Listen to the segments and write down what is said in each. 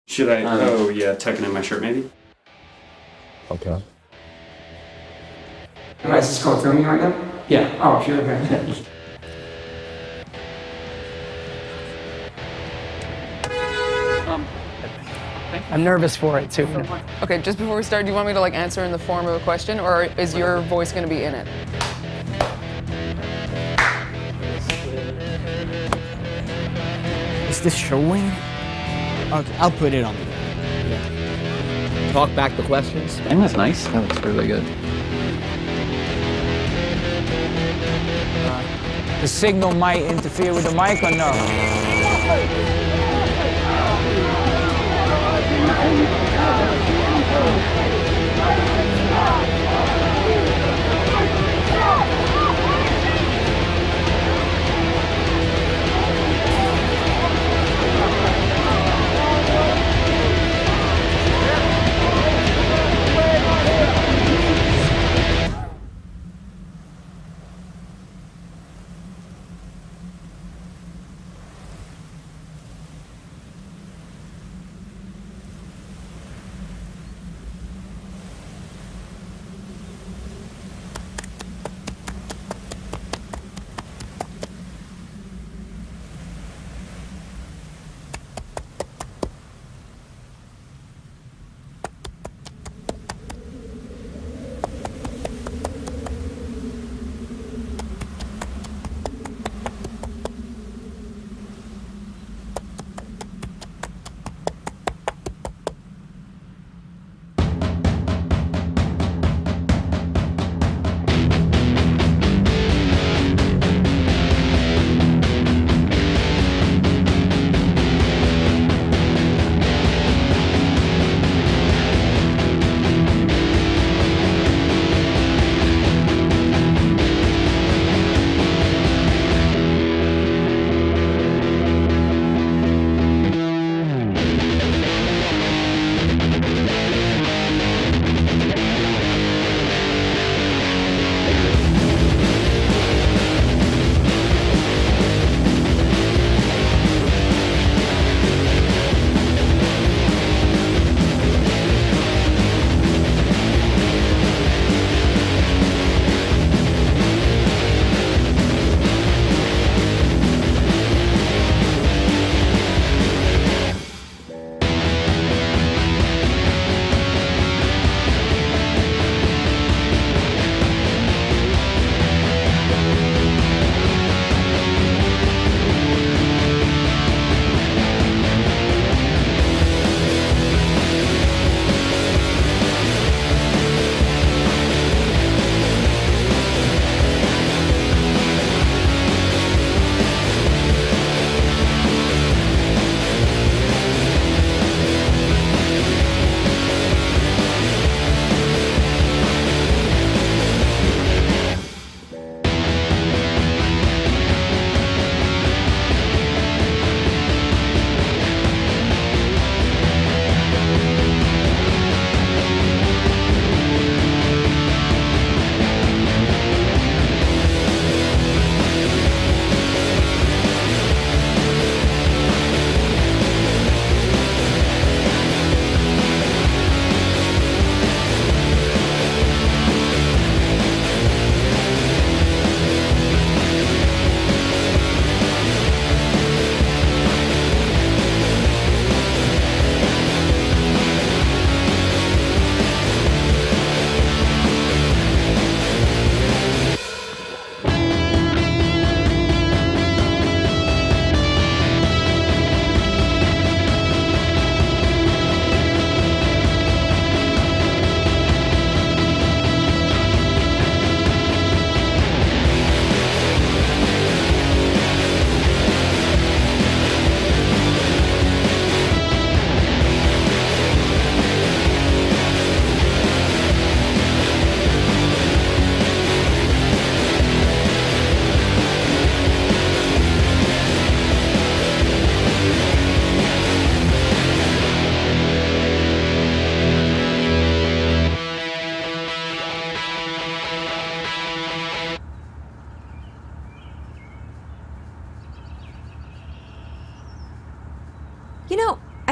Should I? Oh yeah, tucking in my shirt maybe. Okay. Is this called filming right now? Yeah. Oh, sure, okay. I'm nervous for it too. Okay, just before we start, do you want me to like answer in the form of a question, or is your voice going to be in it? Is this showing? Okay, I'll put it on. Yeah. Talk back the questions. I think that's nice. That looks really good. The signal might interfere with the mic or no?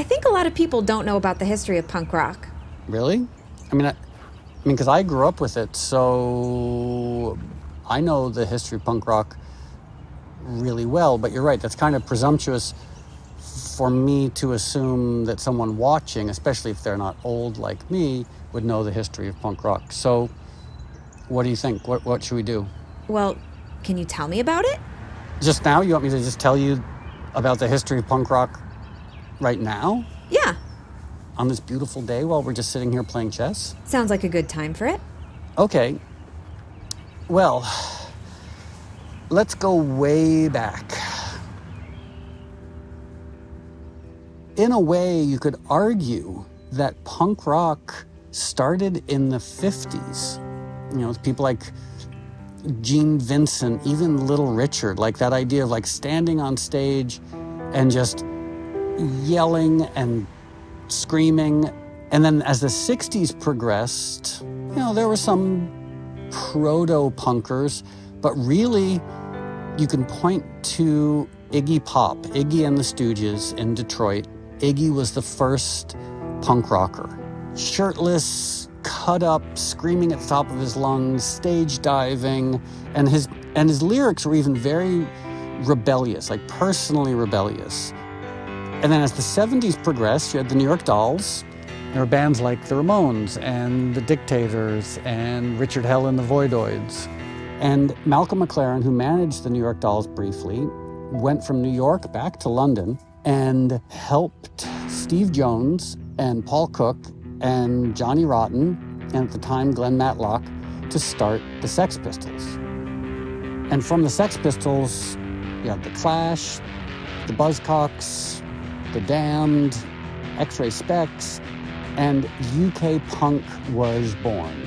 think a lot of people don't know about the history of punk rock. Really? I mean, because I grew up with it, so I know the history of punk rock really well, but you're right, that's kind of presumptuous for me to assume that someone watching, especially if they're not old like me, would know the history of punk rock. So what do you think? What should we do? Well, can you tell me about it? Just now? You want me to just tell you about the history of punk rock right now? Yeah. On this beautiful day while we're just sitting here playing chess? Sounds like a good time for it. Okay. Well, let's go way back. In a way, you could argue that punk rock started in the 50s. You know, people like Gene Vincent, even Little Richard, like that idea of like standing on stage and just yelling and screaming. And then as the 60s progressed, you know, there were some proto-punkers, but really you can point to Iggy Pop, Iggy and the Stooges in Detroit. Iggy was the first punk rocker. Shirtless, cut up, screaming at the top of his lungs, stage diving, and his lyrics were even very rebellious, like personally rebellious. And then as the 70s progressed, you had the New York Dolls. There were bands like the Ramones and the Dictators and Richard Hell and the Voidoids. And Malcolm McLaren, who managed the New York Dolls briefly, went from New York back to London and helped Steve Jones and Paul Cook and Johnny Rotten, and at the time Glenn Matlock, to start the Sex Pistols. And from the Sex Pistols, you had the Clash, the Buzzcocks, the Damned, X-Ray Specs, and UK punk was born.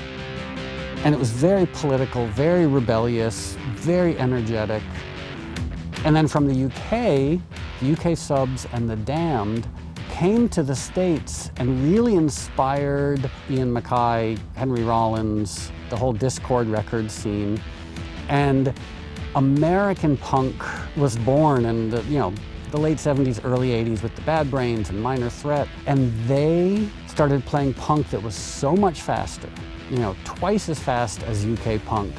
And it was very political, very rebellious, very energetic. And then from the UK Subs and the Damned came to the States and really inspired Ian MacKaye, Henry Rollins, the whole Discord record scene. And American punk was born in the late 70s, early 80s with the Bad Brains and Minor Threat. And they started playing punk that was so much faster, twice as fast as UK punk,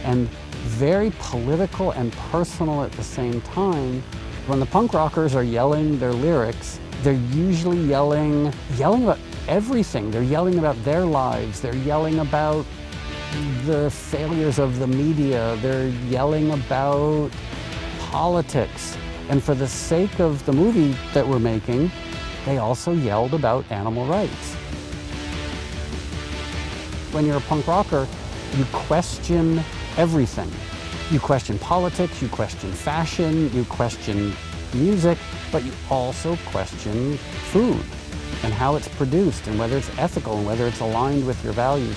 and very political and personal at the same time. When the punk rockers are yelling their lyrics, they're usually yelling about everything. They're yelling about their lives. They're yelling about the failures of the media. They're yelling about politics. And for the sake of the movie that we're making, they also yelled about animal rights. When you're a punk rocker, you question everything. You question politics, you question fashion, you question music, but you also question food and how it's produced and whether it's ethical and whether it's aligned with your values.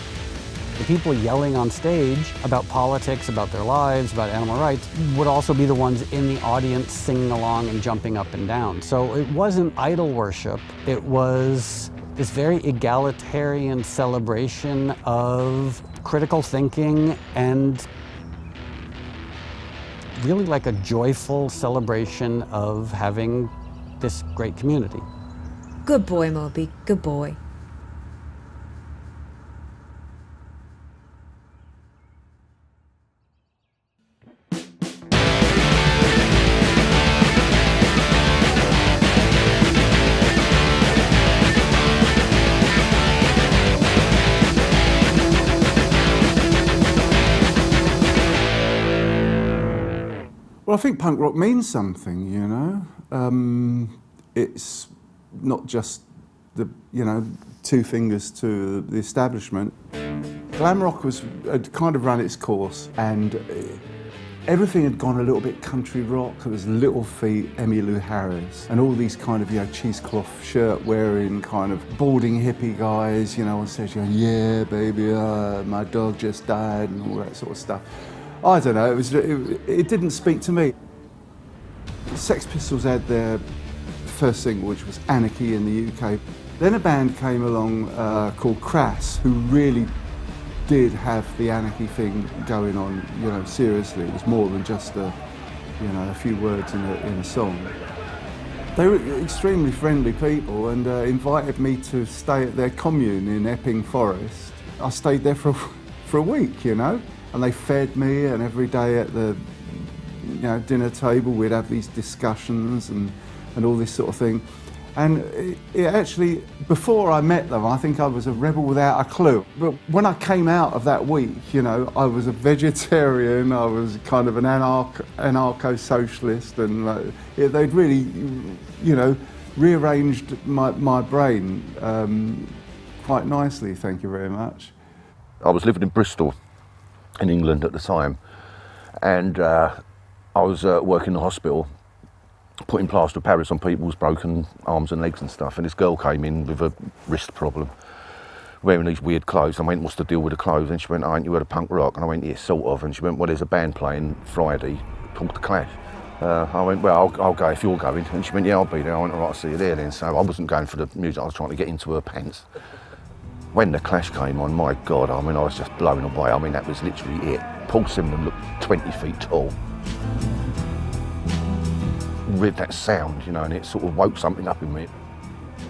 The people yelling on stage about politics, about their lives, about animal rights, would also be the ones in the audience singing along and jumping up and down. So it wasn't idol worship, it was this very egalitarian celebration of critical thinking and really like a joyful celebration of having this great community. Good boy, Moby, good boy. Well, I think punk rock means something, It's not just the, two fingers to the establishment. Glam rock had kind of run its course, and everything had gone a little bit country rock. There was Little Feat, Emmylou Harris, and all these kind of, cheesecloth shirt wearing kind of balding hippie guys, on stage going, yeah, baby, my dog just died, and all that sort of stuff. I don't know, it didn't speak to me. The Sex Pistols had their first single, which was Anarchy in the UK. Then a band came along called Crass, who really did have the anarchy thing going on, seriously. It was more than just a few words in a song. They were extremely friendly people and invited me to stay at their commune in Epping Forest. I stayed there for a week, you know, and they fed me, and every day at the dinner table we'd have these discussions and all this sort of thing. And it actually, before I met them, I think I was a rebel without a clue. But when I came out of that week, you know, I was a vegetarian, I was kind of an anarcho-socialist, and they'd really, you know, rearranged my brain quite nicely, thank you very much. I was living in Bristol, in England at the time, and I was working in the hospital, putting plaster of Paris on people's broken arms and legs and stuff, and this girl came in with a wrist problem, wearing these weird clothes. I went, what's the deal with the clothes? And she went, ain't you heard of punk rock? And I went, yeah, sort of. And she went, well, there's a band playing Friday called The Clash. I went, well, I'll go if you're going. And she went, yeah, I'll be there. I went, all right, I'll see you there then. So I wasn't going for the music, I was trying to get into her pants. When The Clash came on, my God, I mean, I was just blown away. I mean, that was literally it. Paul Simon looked 20 feet tall. With that sound, you know, and it sort of woke something up in me.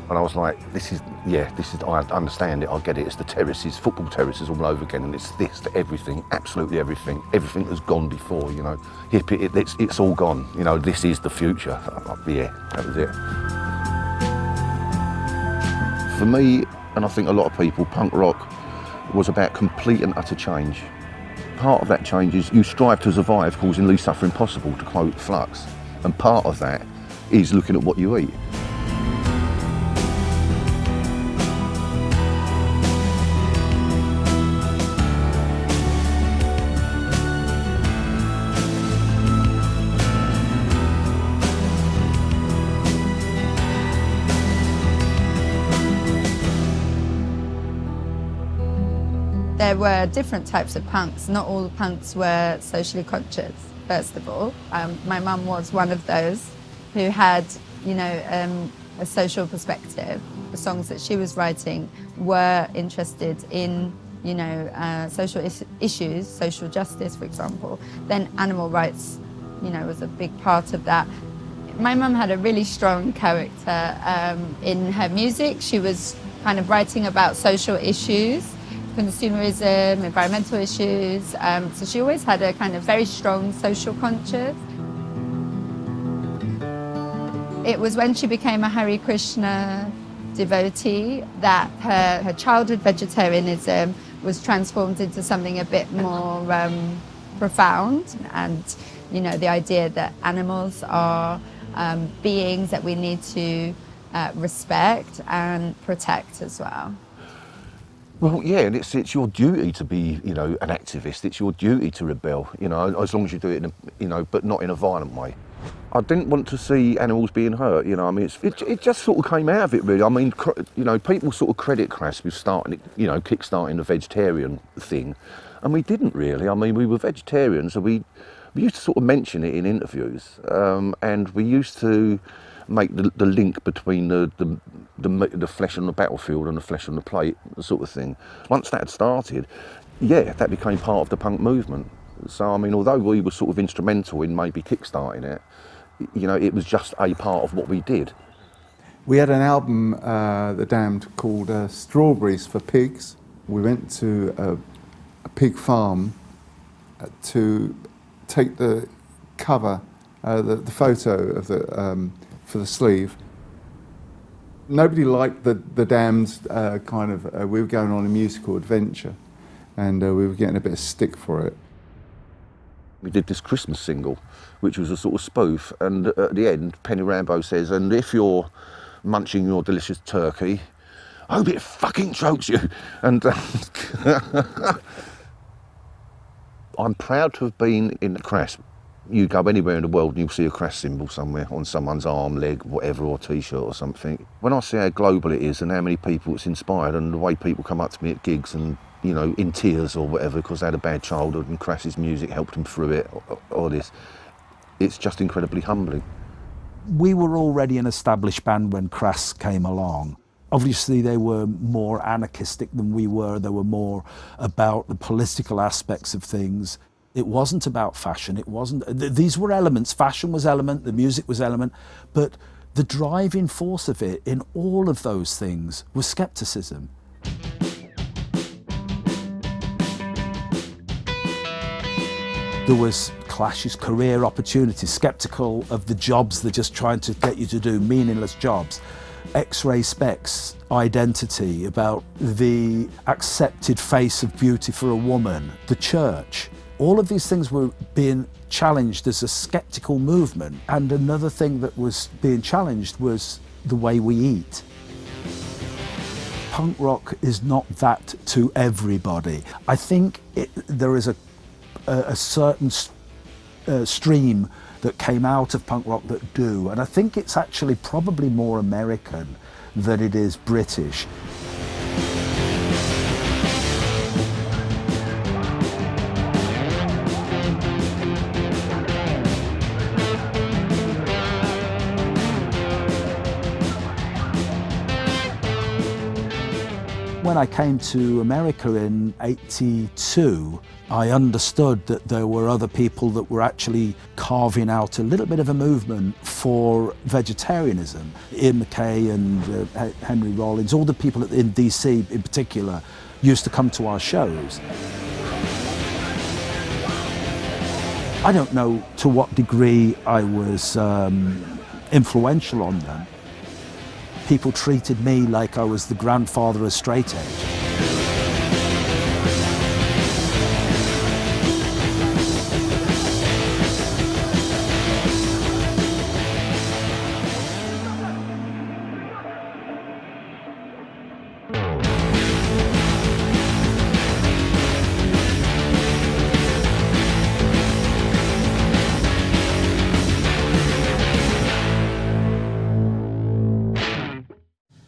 And I was like, this is, I understand it, I get it, it's the terraces, football terraces all over again, and it's this, everything, absolutely everything that's gone before, you know. Hippie, it's all gone, you know, this is the future. Yeah, that was it. For me, and I think a lot of people, punk rock was about complete and utter change. Part of that change is you strive to survive, causing least suffering possible, to quote Flux. And part of that is looking at what you eat. There were different types of punks. Not all the punks were socially conscious. First of all, my mum was one of those who had, you know, a social perspective. The songs that she was writing were interested in, you know, social issues, social justice, for example. Then animal rights, you know, was a big part of that. My mum had a really strong character in her music. She was kind of writing about social issues, consumerism, environmental issues, so she always had a kind of very strong social conscience. It was when she became a Hare Krishna devotee that her childhood vegetarianism was transformed into something a bit more profound, and, you know, the idea that animals are beings that we need to respect and protect as well. Well, yeah, and it's your duty to be, you know, an activist. It's your duty to rebel, you know, as long as you do it in a, you know, but not in a violent way. I didn't want to see animals being hurt, you know. I mean, it just sort of came out of it, really. I mean, you know, people sort of credit Crass with starting, you know, kick-starting the vegetarian thing, and we didn't really. I mean, we were vegetarians, so we used to sort of mention it in interviews, and we used to make the link between the flesh on the battlefield and the flesh on the plate, the sort of thing. Once that had started, yeah, that became part of the punk movement. So, I mean, although we were sort of instrumental in maybe kick-starting it, you know, it was just a part of what we did. We had an album, The Damned, called Strawberries for Pigs. We went to a pig farm to take the cover, the photo of the for the sleeve. Nobody liked the Damned kind of, we were going on a musical adventure, and we were getting a bit of stick for it. We did this Christmas single, which was a sort of spoof, and at the end, Penny Rambo says, and if you're munching your delicious turkey, I hope it fucking chokes you. And I'm proud to have been in the Crass. You go anywhere in the world and you'll see a Crass symbol somewhere on someone's arm, leg, whatever, or T-shirt or something. When I see how global it is and how many people it's inspired, and the way people come up to me at gigs and, you know, in tears or whatever because they had a bad childhood and Crass's music helped them through it, or this, it's just incredibly humbling. We were already an established band when Crass came along. Obviously, they were more anarchistic than we were. They were more about the political aspects of things. It wasn't about fashion. It wasn't. These were elements. Fashion was element. The music was element. But the driving force of it in all of those things was skepticism. There was clashes, career opportunities, skeptical of the jobs they're just trying to get you to do, meaningless jobs. X-ray specs, identity, about the accepted face of beauty for a woman, the church. All of these things were being challenged as a skeptical movement. And another thing that was being challenged was the way we eat. Punk rock is not that to everybody. I think there is a certain stream that came out of punk rock that do, and I think it's actually probably more American than it is British. When I came to America in '82, I understood that there were other people that were actually carving out a little bit of a movement for vegetarianism. Ian McKay and Henry Rollins, all the people in DC in particular, used to come to our shows. I don't know to what degree I was influential on them. People treated me like I was the grandfather of straight edge.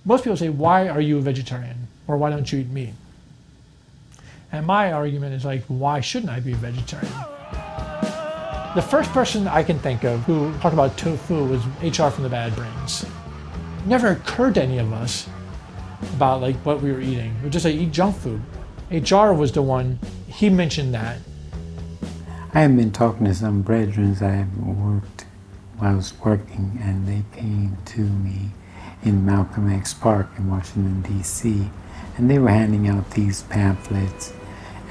Most people say, why are you a vegetarian? Or why don't you eat meat? And my argument is like, why shouldn't I be a vegetarian? The first person I can think of who talked about tofu was HR from the Bad Brains. It never occurred to any of us about like what we were eating. We just like eat junk food. HR was the one, he mentioned that. I have been talking to some brethren I worked while I was working, and they came to me in Malcolm X Park in Washington, D.C. And they were handing out these pamphlets,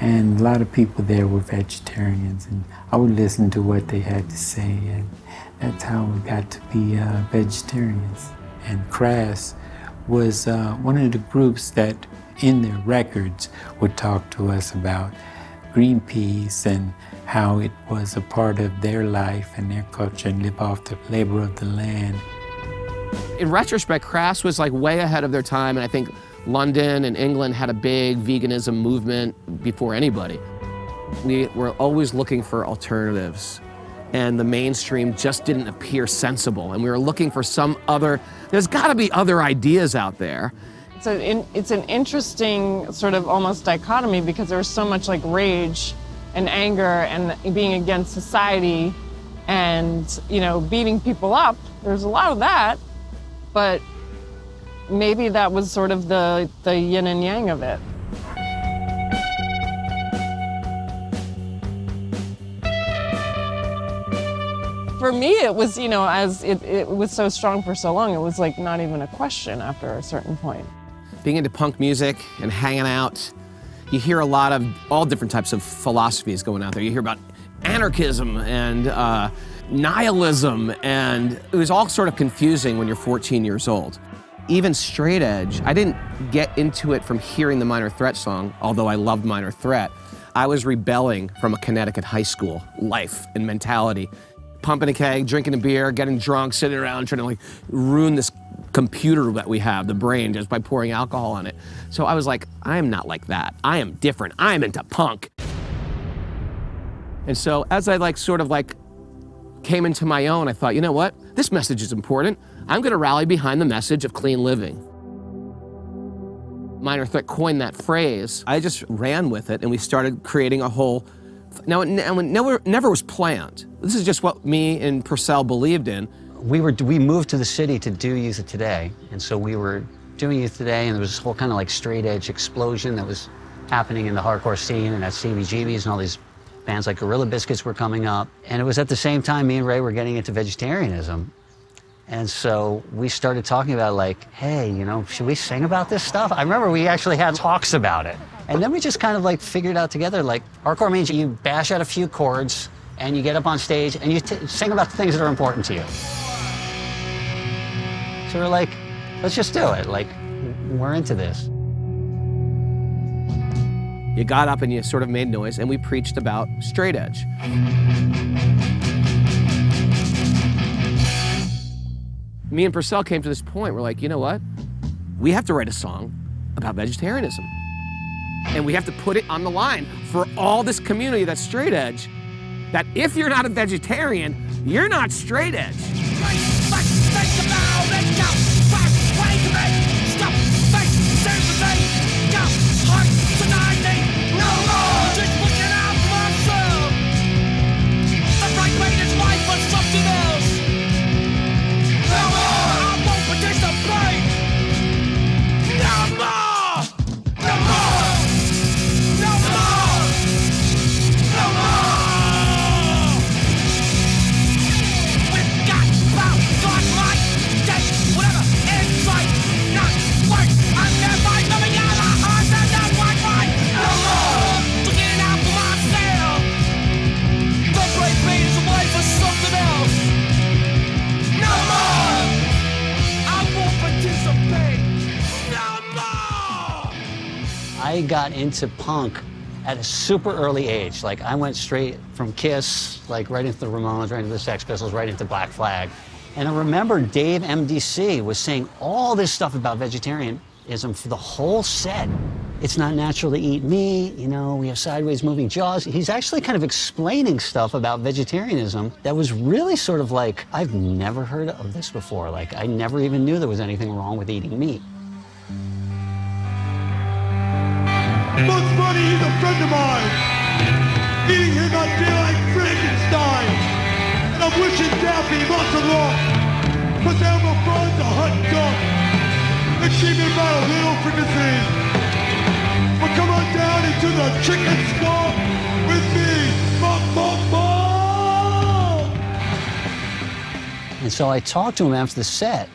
and a lot of people there were vegetarians, and I would listen to what they had to say, and that's how we got to be vegetarians. And Crass was one of the groups that in their records would talk to us about Greenpeace and how it was a part of their life and their culture and live off the labor of the land. In retrospect, Crass was like way ahead of their time, and I think London and England had a big veganism movement before anybody. We were always looking for alternatives, and the mainstream just didn't appear sensible, and we were looking for some other, there's gotta be other ideas out there. It's an interesting sort of almost dichotomy, because there's so much like rage and anger and being against society and, you know, beating people up. There's a lot of that. But maybe that was sort of the yin and yang of it. For me, it was, you know, as it was so strong for so long, it was like not even a question after a certain point. Being into punk music and hanging out, you hear a lot of all different types of philosophies going out there. You hear about anarchism and nihilism, and it was all sort of confusing when you're 14 years old. Even straight edge, I didn't get into it from hearing the Minor Threat song, although I loved Minor Threat. I was rebelling from a Connecticut high school life and mentality. Pumping a keg, drinking a beer, getting drunk, sitting around trying to like ruin this computer that we have, the brain, just by pouring alcohol on it. So I was like, I am not like that. I am different. I am into punk. And so as I like sort of like came into my own, I thought, you know what? This message is important. I'm gonna rally behind the message of clean living. Minor Threat coined that phrase. I just ran with it, and we started creating a whole, now it never was planned. This is just what me and Purcell believed in. We moved to the city to do Youth of Today, and so we were doing Youth Today, and there was this whole kind of like straight edge explosion that was happening in the hardcore scene, and at CBGB's and all these bands like Gorilla Biscuits were coming up. And it was at the same time me and Ray were getting into vegetarianism. And so we started talking about like, hey, you know, should we sing about this stuff? I remember we actually had talks about it. And then we just kind of like figured out together, like hardcore means you bash out a few chords and you get up on stage and you sing about the things that are important to you. So we're like, let's just do it. Like, we're into this. You got up and you sort of made noise, and we preached about straight edge. Me and Purcell came to this point, we're like, you know what? We have to write a song about vegetarianism. And we have to put it on the line for all this community that's straight edge, that if you're not a vegetarian, you're not straight edge. I got into punk at a super early age. Like, I went straight from Kiss, like right into the Ramones, right into the Sex Pistols, right into Black Flag. And I remember Dave MDC was saying all this stuff about vegetarianism for the whole set. It's not natural to eat meat, you know, we have sideways moving jaws. He's actually kind of explaining stuff about vegetarianism that was really sort of like, I've never heard of this before. Like, I never even knew there was anything wrong with eating meat. Bugs Bunny is a friend of mine. Eating him I feel like Frankenstein. And I'm wishing Daffy lots of luck. Cause Elmer Fudd's a hot duck. And she may about a little fricassee. But come on down into the chicken swamp with me. And so I talked to him after the set.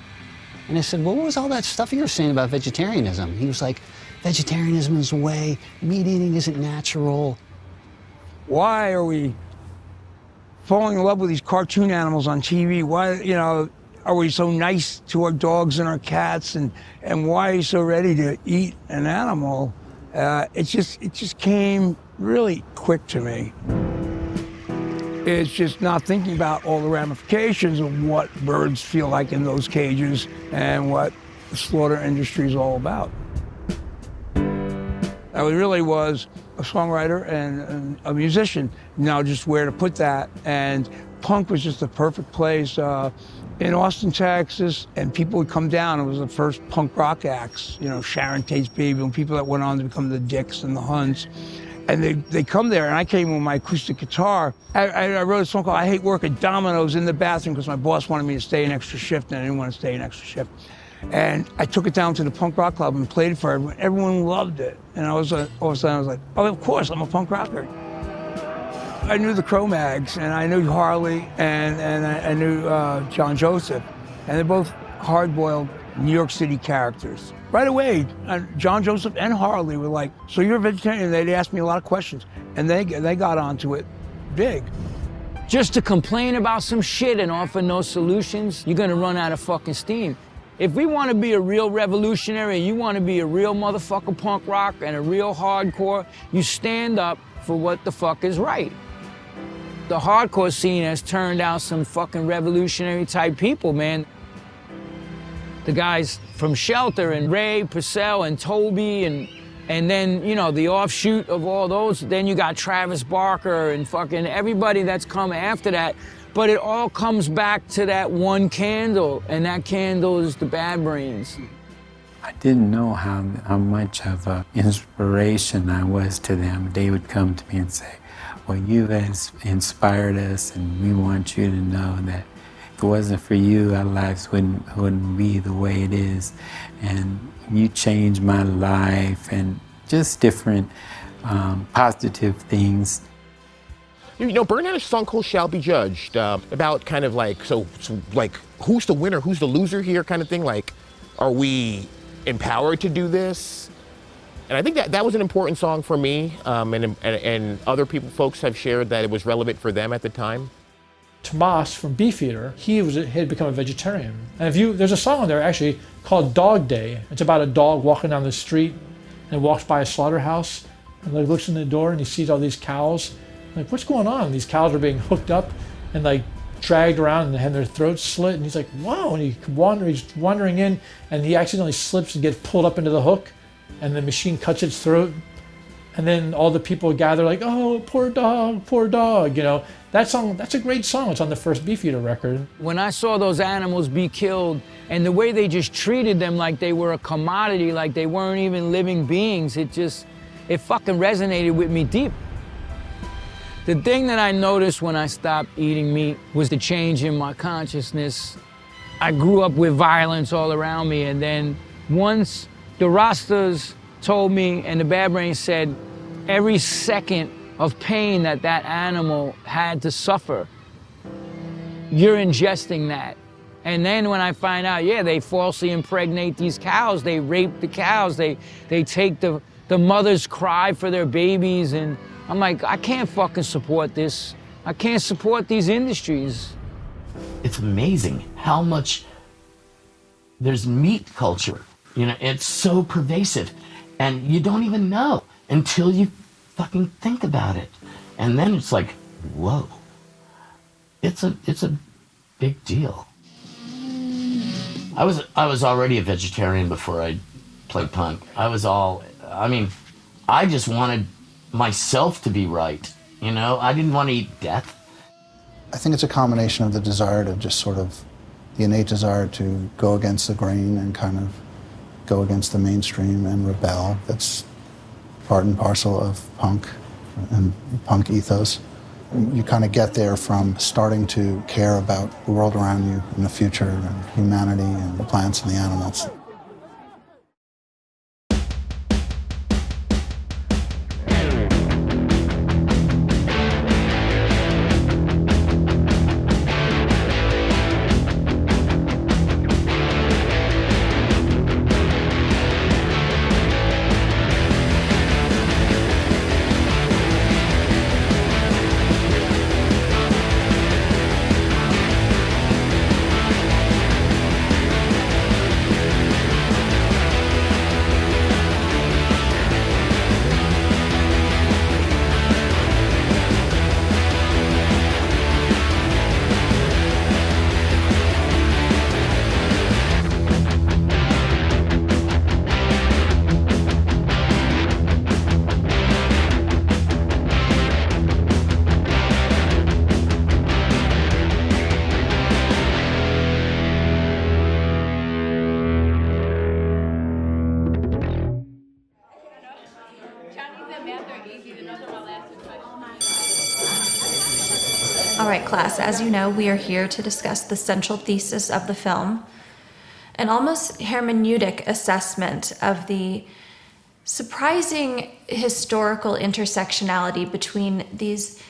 And I said, well, what was all that stuff you were saying about vegetarianism? He was like, vegetarianism is the way, meat eating isn't natural. Why are we falling in love with these cartoon animals on TV? Why, you know, are we so nice to our dogs and our cats? And why are you so ready to eat an animal? It just came really quick to me. It's just not thinking about all the ramifications of what birds feel like in those cages and what the slaughter industry is all about. I really was a songwriter and a musician. Now just where to put that, and punk was just the perfect place. In Austin, Texas, and people would come down. It was the first punk rock acts, you know, Sharon Tate's Baby, and people that went on to become the Dicks and the Hunts. And they come there, and I came with my acoustic guitar. I wrote a song called I Hate Working Dominoes in the bathroom because my boss wanted me to stay an extra shift, and I didn't want to stay an extra shift. And I took it down to the punk rock club and played it for everyone. Everyone loved it. And all of a sudden I was like, oh, of course, I'm a punk rocker. I knew the Cro-Mags, and I knew Harley, and I knew John Joseph. And they're both hard-boiled New York City characters. Right away, John Joseph and Harley were like, so you're a vegetarian? They'd ask me a lot of questions. And they got onto it big. Just to complain about some shit and offer no solutions, you're gonna run out of fucking steam. If we want to be a real revolutionary, you want to be a real motherfucker punk rock and a real hardcore, you stand up for what the fuck is right. The hardcore scene has turned out some fucking revolutionary type people, man. The guys from Shelter and Ray, Purcell and Toby and then, you know, the offshoot of all those, then you got Travis Barker and fucking everybody that's come after that. But it all comes back to that one candle, and that candle is the Bad Brains. I didn't know how much of an inspiration I was to them. They would come to me and say, well, you guys inspired us, and we want you to know that if it wasn't for you, our lives wouldn't be the way it is. And you changed my life, and just different positive things. You know, Burn had a song called Shall Be Judged, about kind of like, so like, who's the winner, who's the loser here kind of thing? Like, are we empowered to do this? And I think that was an important song for me, and other folks have shared that it was relevant for them at the time. Tomas from Beefeater, he had become a vegetarian. And there's a song on there actually called Dog Day. It's about a dog walking down the street and walks by a slaughterhouse and like looks in the door and he sees all these cows. Like, what's going on? These cows are being hooked up and like dragged around and had their throats slit. And he's like, wow. And he's wandering in and he accidentally slips and gets pulled up into the hook and the machine cuts its throat. And then all the people gather like, oh, poor dog, you know. That song, that's a great song. It's on the first Beefeater record. When I saw those animals be killed and the way they just treated them like they were a commodity, like they weren't even living beings, it fucking resonated with me deep. The thing that I noticed when I stopped eating meat was the change in my consciousness. I grew up with violence all around me, and then once the Rastas told me and the Bad Brains said every second of pain that animal had to suffer, you're ingesting that. And then when I find out, yeah, they falsely impregnate these cows, they rape the cows, they take the mothers cry for their babies, and I'm like, I can't fucking support this. I can't support these industries. It's amazing how much there's meat culture. You know, it's so pervasive, and you don't even know until you fucking think about it. And then it's like, whoa, it's a big deal. I was already a vegetarian before I played punk. I just wanted myself to be right, you know? I didn't want to eat death. I think it's a combination of the desire to just sort of, the innate desire to go against the grain and kind of go against the mainstream and rebel. That's part and parcel of punk and punk ethos. You kind of get there from starting to care about the world around you and the future and humanity and the plants and the animals. All right, class, as you know, we are here to discuss the central thesis of the film, an almost hermeneutic assessment of the surprising historical intersectionality between these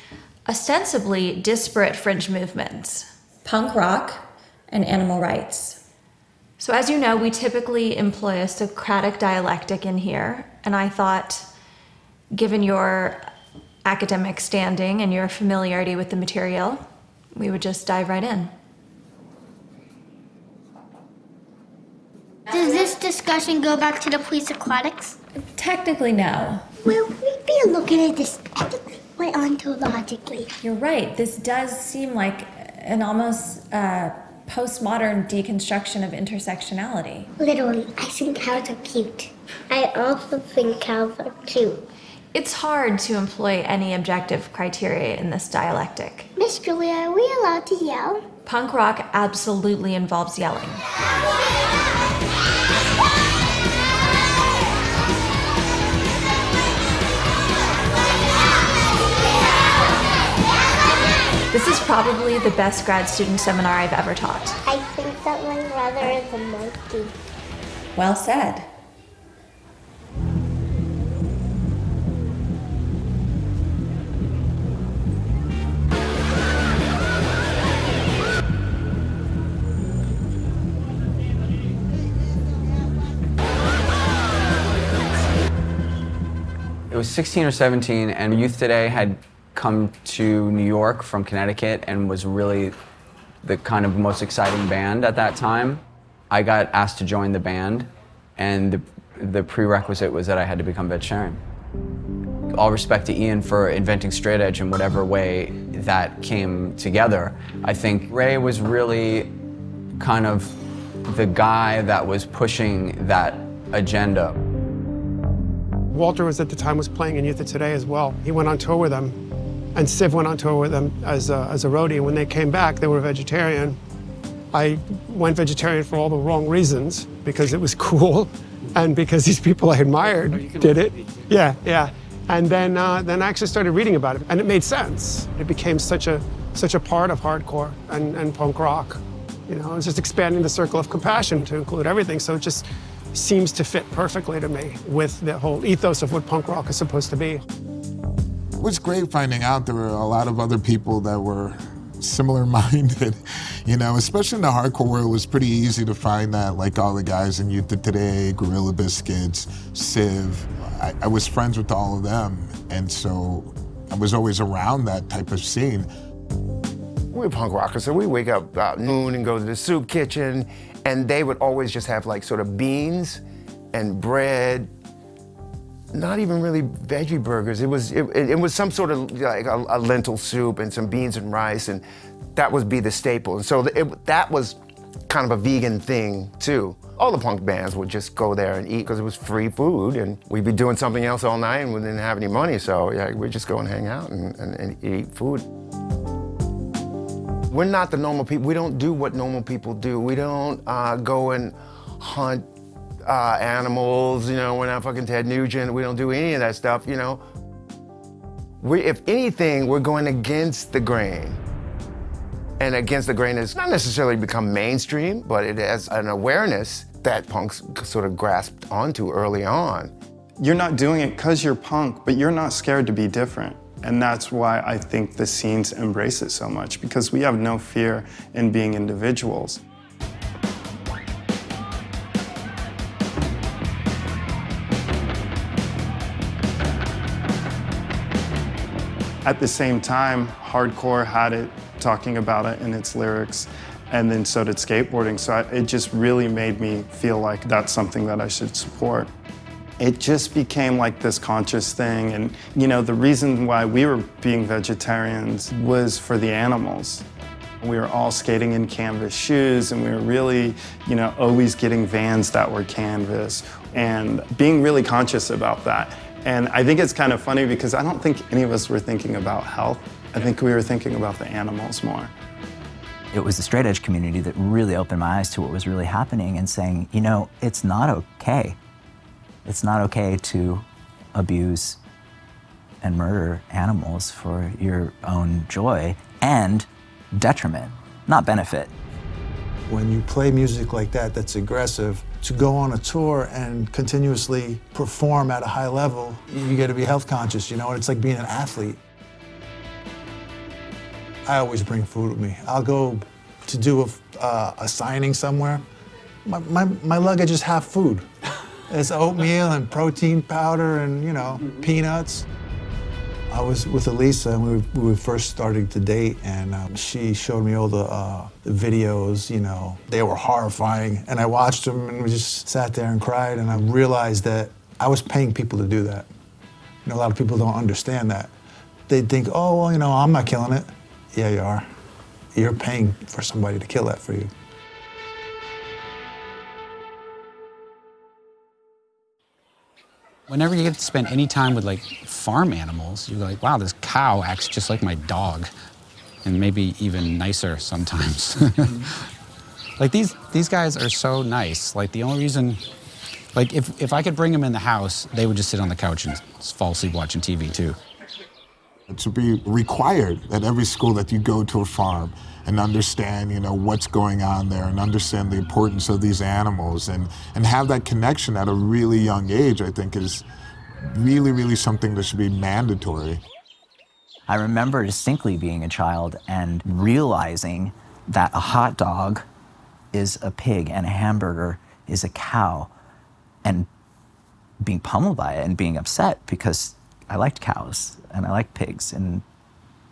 ostensibly disparate fringe movements, punk rock and animal rights. So as you know, we typically employ a Socratic dialectic in here, and I thought, given your academic standing and your familiarity with the material, we would just dive right in. Does this discussion go back to the pre-Socratics? Technically, no. Well, we've been looking at this ethically, quite ontologically. You're right. This does seem like an almost postmodern deconstruction of intersectionality. Literally, I think cows are cute. I also think cows are cute. It's hard to employ any objective criteria in this dialectic. Miss Julia, are we allowed to yell? Punk rock absolutely involves yelling. This is probably the best grad student seminar I've ever taught. I think that my brother is a monkey. Well said. It was 16 or 17, and Youth Today had come to New York from Connecticut and was really the kind of most exciting band at that time. I got asked to join the band, and the prerequisite was that I had to become vegetarian. All respect to Ian for inventing straight edge in whatever way that came together. I think Ray was really kind of the guy that was pushing that agenda. Walter was at the time playing in Youth Today as well. He went on tour with them, and Siv went on tour with them as a roadie. When they came back, they were vegetarian. I went vegetarian for all the wrong reasons, because it was cool, and because these people I admired did it. Yeah, yeah. And then I actually started reading about it, and it made sense. It became such a part of hardcore and punk rock. You know, it was just expanding the circle of compassion to include everything. So it just seems to fit perfectly to me with the whole ethos of what punk rock is supposed to be. It was great finding out there were a lot of other people that were similar-minded, you know, especially in the hardcore world. It was pretty easy to find that, like all the guys in Youth Today, Gorilla Biscuits, Siv. I was friends with all of them, and so I was always around that type of scene. We're punk rockers, so we wake up about noon and go to the soup kitchen, and they would always just have like sort of beans and bread, not even really veggie burgers. It was some sort of like a lentil soup and some beans and rice, and that would be the staple. And so that was kind of a vegan thing too. All the punk bands would just go there and eat because it was free food, and we'd be doing something else all night and we didn't have any money, so yeah, we'd just go and hang out and eat food. We're not the normal people. We don't do what normal people do. We don't go and hunt animals, you know, we're not fucking Ted Nugent. We don't do any of that stuff, you know. If anything, we're going against the grain. And against the grain has not necessarily become mainstream, but it has an awareness that punks sort of grasped onto early on. You're not doing it because you're punk, but you're not scared to be different. And that's why I think the scenes embrace it so much, because we have no fear in being individuals. At the same time, hardcore had it talking about it in its lyrics, and then so did skateboarding. So it just really made me feel like that's something that I should support. It just became like this conscious thing, and you know, the reason why we were being vegetarians was for the animals. We were all skating in canvas shoes, and we were really, you know, always getting Vans that were canvas, and being really conscious about that. And I think it's kind of funny because I don't think any of us were thinking about health. I think we were thinking about the animals more. It was the straight edge community that really opened my eyes to what was really happening and saying, you know, it's not okay. It's not okay to abuse and murder animals for your own joy and detriment, not benefit. When you play music like that that's aggressive, to go on a tour and continuously perform at a high level, you got to be health conscious, you know, it's like being an athlete. I always bring food with me. I'll go to do a signing somewhere. My luggage is half food. It's oatmeal and protein powder and, you know, peanuts. I was with Elisa, and we were first starting to date, and she showed me all the videos, you know. They were horrifying, and I watched them, and we just sat there and cried, and I realized that I was paying people to do that. You know, a lot of people don't understand that. They think, oh, well, you know, I'm not killing it. Yeah, you are. You're paying for somebody to kill that for you. Whenever you get to spend any time with like farm animals, you're like, wow, this cow acts just like my dog, and maybe even nicer sometimes. Like these guys are so nice. Like the only reason, like if I could bring them in the house, they would just sit on the couch and fall asleep watching TV too. It should be required at every school that you go to a farm and understand, you know, what's going on there and understand the importance of these animals and have that connection at a really young age, I think is really, really something that should be mandatory. I remember distinctly being a child and realizing that a hot dog is a pig and a hamburger is a cow, and being pummeled by it and being upset because I liked cows and I liked pigs and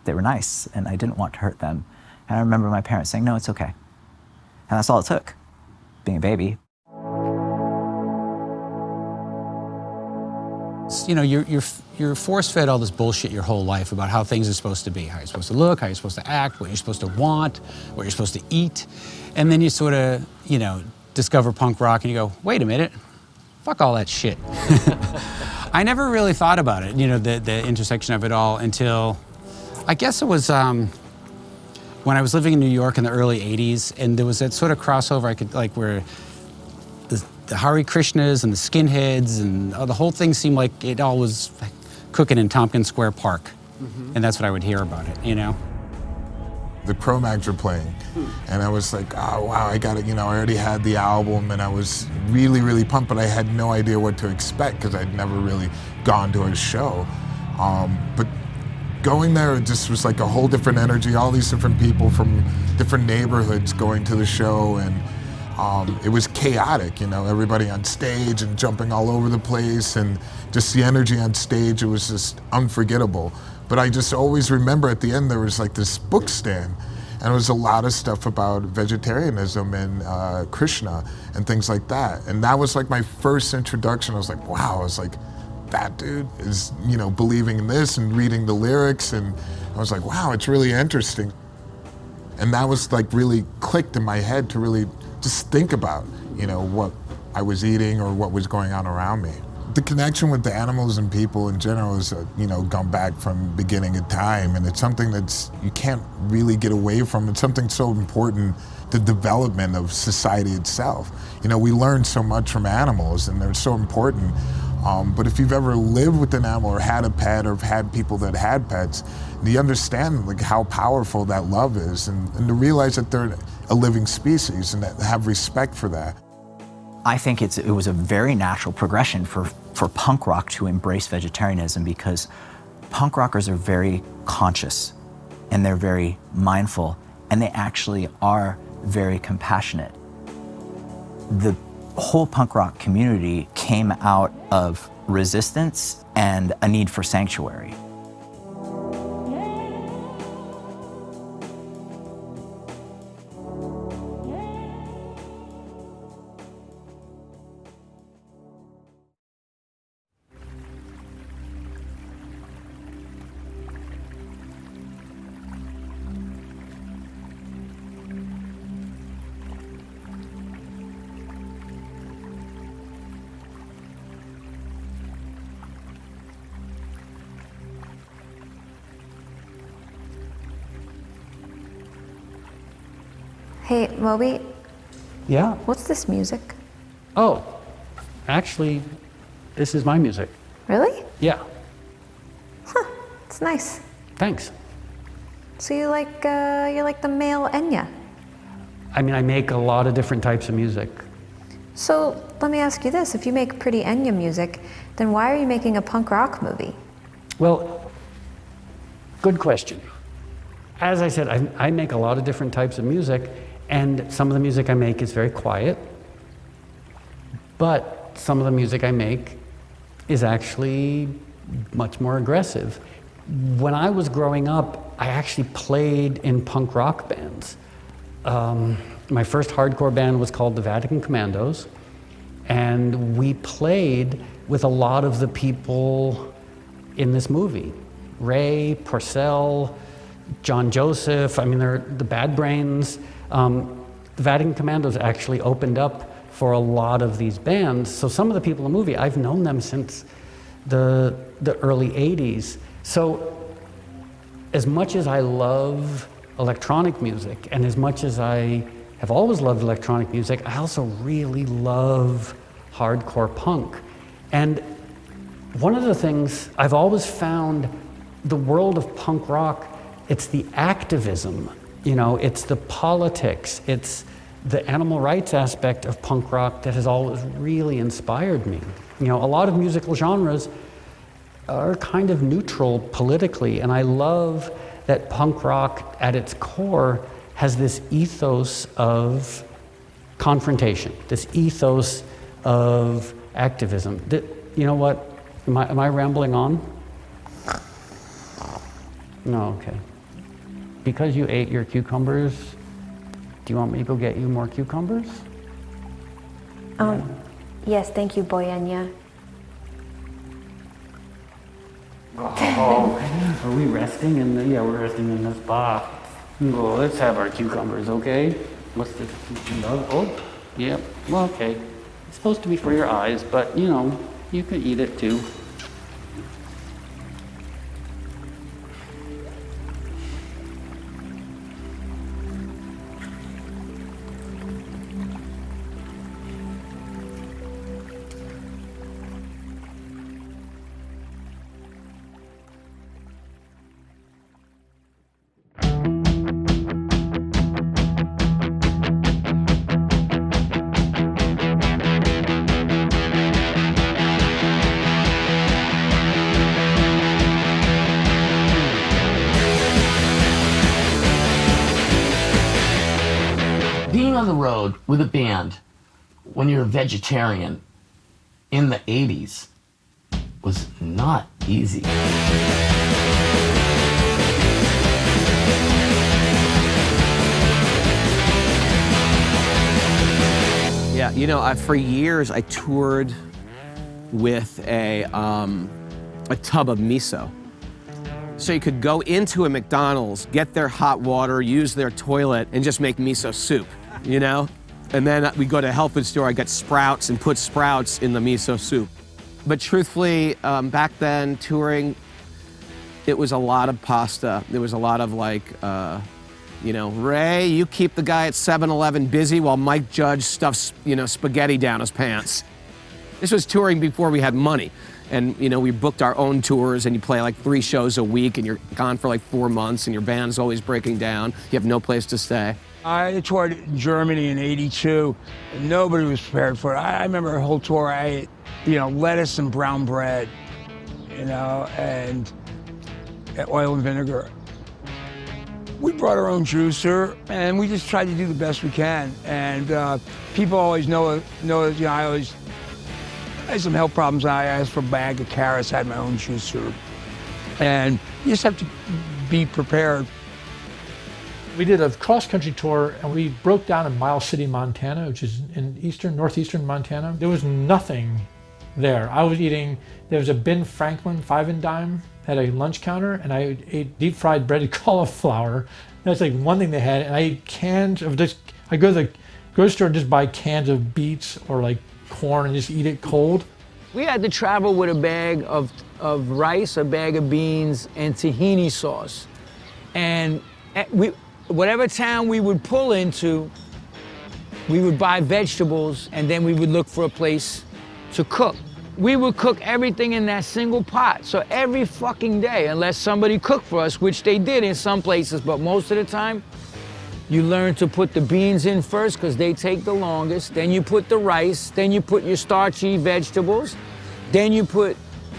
they were nice and I didn't want to hurt them. And I remember my parents saying, no, it's okay. And that's all it took, being a baby. You know, you're force-fed all this bullshit your whole life about how things are supposed to be, how you're supposed to look, how you're supposed to act, what you're supposed to want, what you're supposed to eat. And then you sort of, you know, discover punk rock and you go, wait a minute, fuck all that shit. I never really thought about it, you know, the intersection of it all until, I guess it was when I was living in New York in the early 80s, and there was that sort of crossover I could, like, where the Hare Krishnas and the skinheads and the whole thing seemed like it all was cooking in Tompkins Square Park. And that's what I would hear about it, you know? The Cro-Mags were playing, and I was like, oh wow, I got it, you know, I already had the album, and I was really, really pumped, but I had no idea what to expect because I'd never really gone to a show. But going there, it just was like a whole different energy, all these different people from different neighborhoods going to the show, and it was chaotic, you know, everybody on stage and jumping all over the place, and just the energy on stage, it was just unforgettable. But I just always remember at the end there was like this book stand, and it was a lot of stuff about vegetarianism and Krishna and things like that. And that was like my first introduction. I was like, wow, I was like, that dude is, you know, believing in this and reading the lyrics, and I was like, wow, it's really interesting. And that was like really clicked in my head to really just think about, you know, what I was eating or what was going on around me. The connection with the animals and people in general is, you know, gone back from beginning of time, and it's something that's, you can't really get away from. It's something so important to the development of society itself. You know, we learn so much from animals, and they're so important. But if you've ever lived with an animal or had a pet or had people that had pets, you understand like how powerful that love is, and to realize that they're a living species and that have respect for that. I think it was a very natural progression for punk rock to embrace vegetarianism, because punk rockers are very conscious and they're very mindful, and they actually are very compassionate. The whole punk rock community came out of resistance and a need for sanctuary. Hey, Moby. Yeah? What's this music? Oh, actually, this is my music. Really? Yeah. Huh, it's nice. Thanks. So you're like the male Enya. I mean, I make a lot of different types of music. So let me ask you this, if you make pretty Enya music, then why are you making a punk rock movie? Well, good question. As I said, I make a lot of different types of music, and some of the music I make is very quiet, but some of the music I make is actually much more aggressive. When I was growing up, I actually played in punk rock bands. My first hardcore band was called the Vatican Commandos, and we played with a lot of the people in this movie. Ray, Porcell, John Joseph, I mean, they're the Bad Brains. The Vatican Commandos actually opened up for a lot of these bands. So some of the people in the movie, I've known them since the early 80s. So as much as I love electronic music, and as much as I have always loved electronic music, I also really love hardcore punk. And one of the things I've always found, the world of punk rock, it's the activism, you know, it's the politics, it's the animal rights aspect of punk rock that has always really inspired me. You know, a lot of musical genres are kind of neutral politically, and I love that punk rock at its core has this ethos of confrontation, this ethos of activism. You know what, am I rambling on? No, okay. Because you ate your cucumbers, do you want me to go get you more cucumbers? Yes, thank you, Boyanya. Oh, are we resting in the, yeah, we're resting in this box. Well, let's have our cucumbers, okay? What's this? Oh, yep, well, okay. It's supposed to be for your eyes, but you know, you can eat it too. Being on the road with a band when you're a vegetarian in the 80s was not easy. Yeah, you know, for years I toured with a tub of miso. So you could go into a McDonald's, get their hot water, use their toilet, and just make miso soup, you know? And then we go to a health food store, I get sprouts and put sprouts in the miso soup. But truthfully, back then, touring, it was a lot of pasta. There was a lot of like, you know, Ray, you keep the guy at 7-Eleven busy while Mike Judge stuffs, you know, spaghetti down his pants. This was touring before we had money. And, you know, we booked our own tours, and you play like 3 shows a week, and you're gone for like 4 months, and your band's always breaking down. You have no place to stay. I toured in Germany in '82, and nobody was prepared for it. I remember a whole tour, I ate, you know, lettuce and brown bread, you know, and oil and vinegar. We brought our own juicer, and we just tried to do the best we can. And people always know, you know, I had some health problems. I asked for a bag of carrots, had my own juicer. And you just have to be prepared. We did a cross-country tour, and we broke down in Miles City, Montana, which is in northeastern Montana. There was nothing there. I was eating, there was a Ben Franklin 5 and dime at a lunch counter, and I ate deep-fried breaded cauliflower. That's like one thing they had, and I ate cans of just, I go to the grocery store and just buy cans of beets or like corn and just eat it cold. We had to travel with a bag of rice, a bag of beans, and tahini sauce. And whatever town we would pull into, we would buy vegetables, and then we would look for a place to cook. We would cook everything in that single pot. So every fucking day, unless somebody cooked for us, which they did in some places, but most of the time, you learn to put the beans in first because they take the longest. Then you put the rice. Then you put your starchy vegetables. Then you put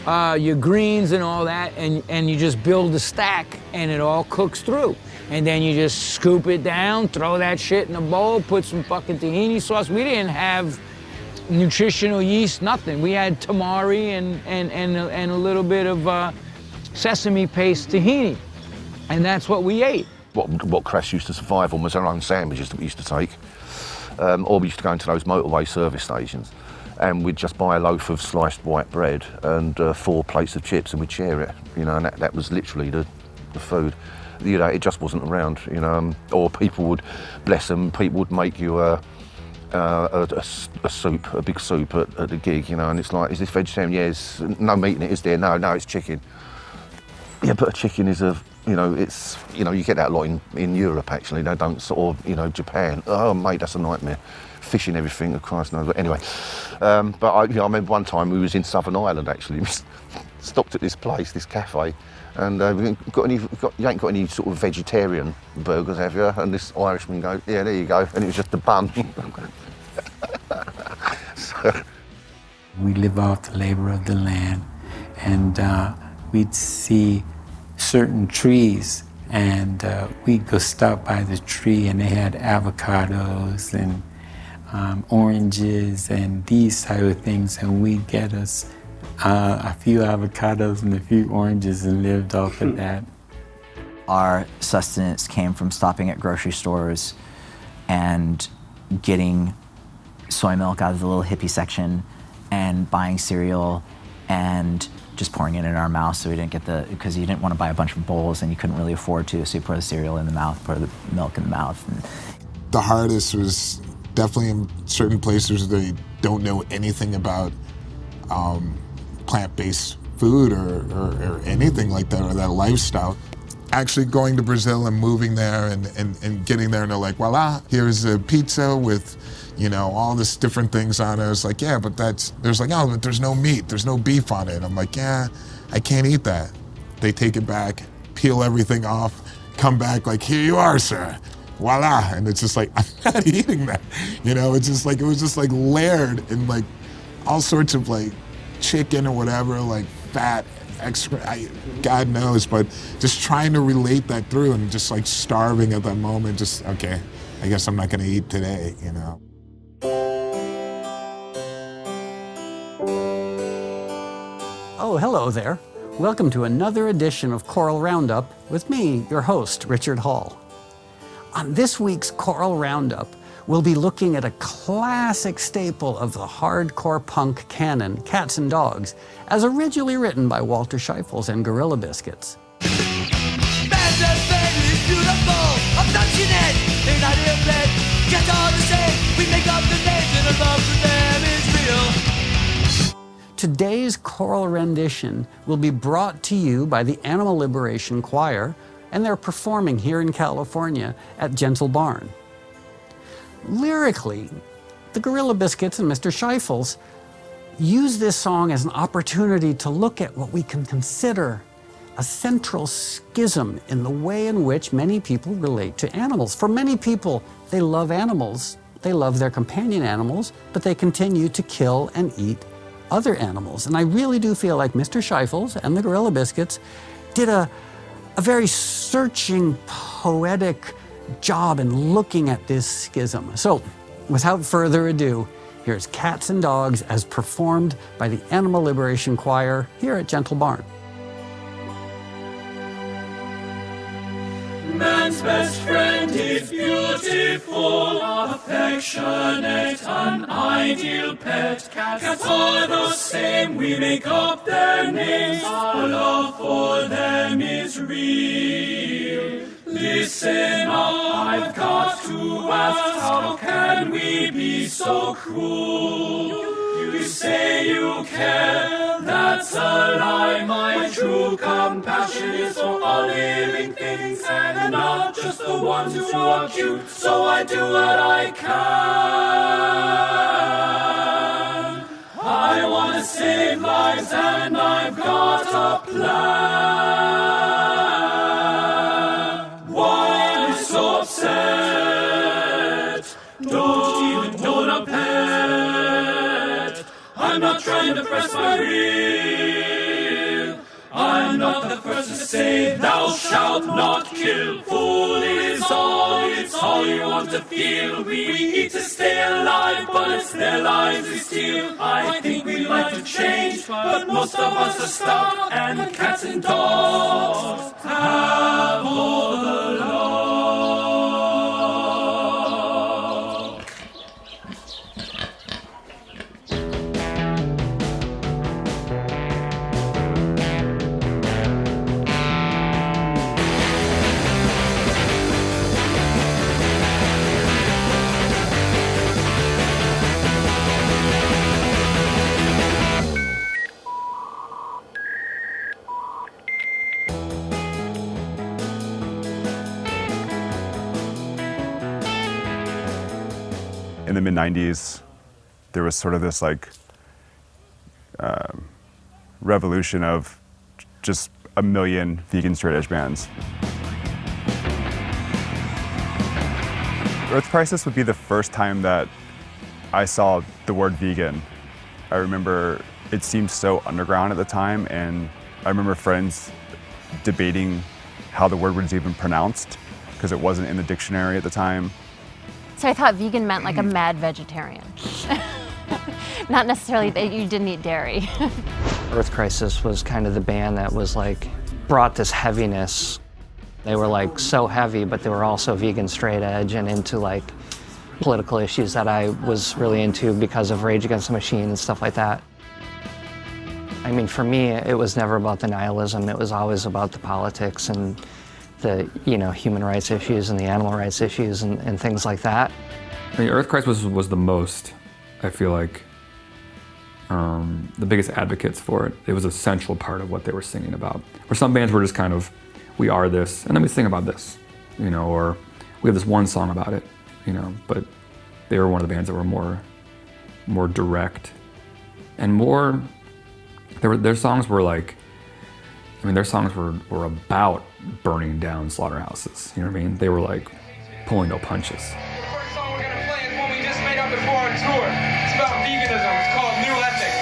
your greens and all that, and you just build a stack, and it all cooks through. And then you just scoop it down, throw that shit in a bowl, put some fucking tahini sauce. We didn't have nutritional yeast, nothing. We had tamari and a little bit of sesame paste tahini, and that's what we ate. What Cress used to survive on was our own sandwiches that we used to take. Or we used to go into those motorway service stations, and we'd just buy a loaf of sliced white bread and 4 plates of chips, and we'd share it, you know, and that was literally the food. You know, it just wasn't around, you know, or people would, bless them, people would make you a soup, a big soup at the gig, you know, and it's like, is this vegetarian? Yes, no meat in it, is there? No, it's chicken. Yeah, but a chicken is a, you know, it's, you know, you get that a lot in Europe, actually. They don't sort of, you know, Japan. Oh, mate, that's a nightmare. Fish and everything, of Christ knows. But anyway, but I remember one time we was in Southern Ireland, actually. We stopped at this place, this cafe, and you ain't got any sort of vegetarian burgers, have you? And this Irishman goes, yeah, there you go. And it was just a bun. So. We live off the labor of the land, and we'd see certain trees, and we'd go stop by the tree, and they had avocados and oranges and these type of things, and we'd get us a few avocados and a few oranges and lived off of that. our sustenance came from stopping at grocery stores and getting soy milk out of the little hippie section and buying cereal and just pouring it in our mouth so we didn't get because you didn't want to buy a bunch of bowls and you couldn't really afford to, so you pour the cereal in the mouth, pour the milk in the mouth. The hardest was definitely in certain places where they don't know anything about plant-based food or anything like that, or that lifestyle. Actually going to Brazil and moving there and getting there and they're like, voila, here's a pizza with, you know, all this different things on it. I was like, yeah, but there's like, oh, but there's no meat, there's no beef on it. I'm like, yeah, I can't eat that. They take it back, peel everything off, come back like, here you are, sir. Voila, and it's just like, I'm not eating that. You know, it's just like, it was just like layered in like all sorts of like chicken or whatever, like fat, extra, God knows, but just trying to relate that through and just like starving at that moment, just, okay, I guess I'm not gonna eat today, you know. Oh, hello there. Welcome to another edition of Choral Roundup with me, your host, Richard Hall. On this week's Choral Roundup, we'll be looking at a classic staple of the hardcore punk canon, Cats and Dogs, as originally written by Walter Scheifels and Gorilla Biscuits. Today's choral rendition will be brought to you by the Animal Liberation Choir, and they're performing here in California at Gentle Barn. Lyrically, the Gorilla Biscuits and Mr. Scheifels use this song as an opportunity to look at what we can consider a central schism in the way in which many people relate to animals. For many people, they love animals, they love their companion animals, but they continue to kill and eat other animals. And I really do feel like Mr. Scheifels and the Gorilla Biscuits did a very searching, poetic job in looking at this schism. So, without further ado, here's Cats and Dogs as performed by the Animal Liberation Choir here at Gentle Barn. Man's best friend is beautiful, affectionate, an ideal pet. Cats are the same, we make up their names. Our love for them is real. Listen up, I've got to ask, how can we be so cruel? You say you care, that's a lie. My true compassion is for all living things and not just the ones who are cute. So I do what I can. I want to save lives and I've got a plan. Why am I so upset? Don't even own a pet. I'm not trying to press my reel. I'm not the first to say thou shalt not kill. Fool is all, it's all you want to feel. We eat to stay alive, but it's their lives we steal. I think we'd like to change, but most of us are stuck. And cats and dogs have all the love. In the mid-90s, there was sort of this like revolution of just a million vegan straight edge bands. Earth Crisis would be the first time that I saw the word vegan. I remember it seemed so underground at the time, and I remember friends debating how the word was even pronounced because it wasn't in the dictionary at the time. So I thought vegan meant like a mad vegetarian. Not necessarily that you didn't eat dairy. Earth Crisis was kind of the band that was like, brought this heaviness. They were like so heavy, but they were also vegan straight edge and into like political issues that I was really into because of Rage Against the Machine and stuff like that. I mean, for me, it was never about the nihilism. It was always about the politics and the, you know, human rights issues and the animal rights issues and things like that. I mean, Earthquakes was the most, I feel like, the biggest advocates for it. It was a central part of what they were singing about. Where some bands were just kind of, we are this, and then we sing about this, you know, or we have this one song about it, you know, but they were one of the bands that were more direct and more, their songs were like, I mean, their songs were about burning down slaughterhouses, you know what I mean? They were like pulling no punches. The first song we're gonna play is one we just made up before on tour. It's about veganism. It's called New Ethic.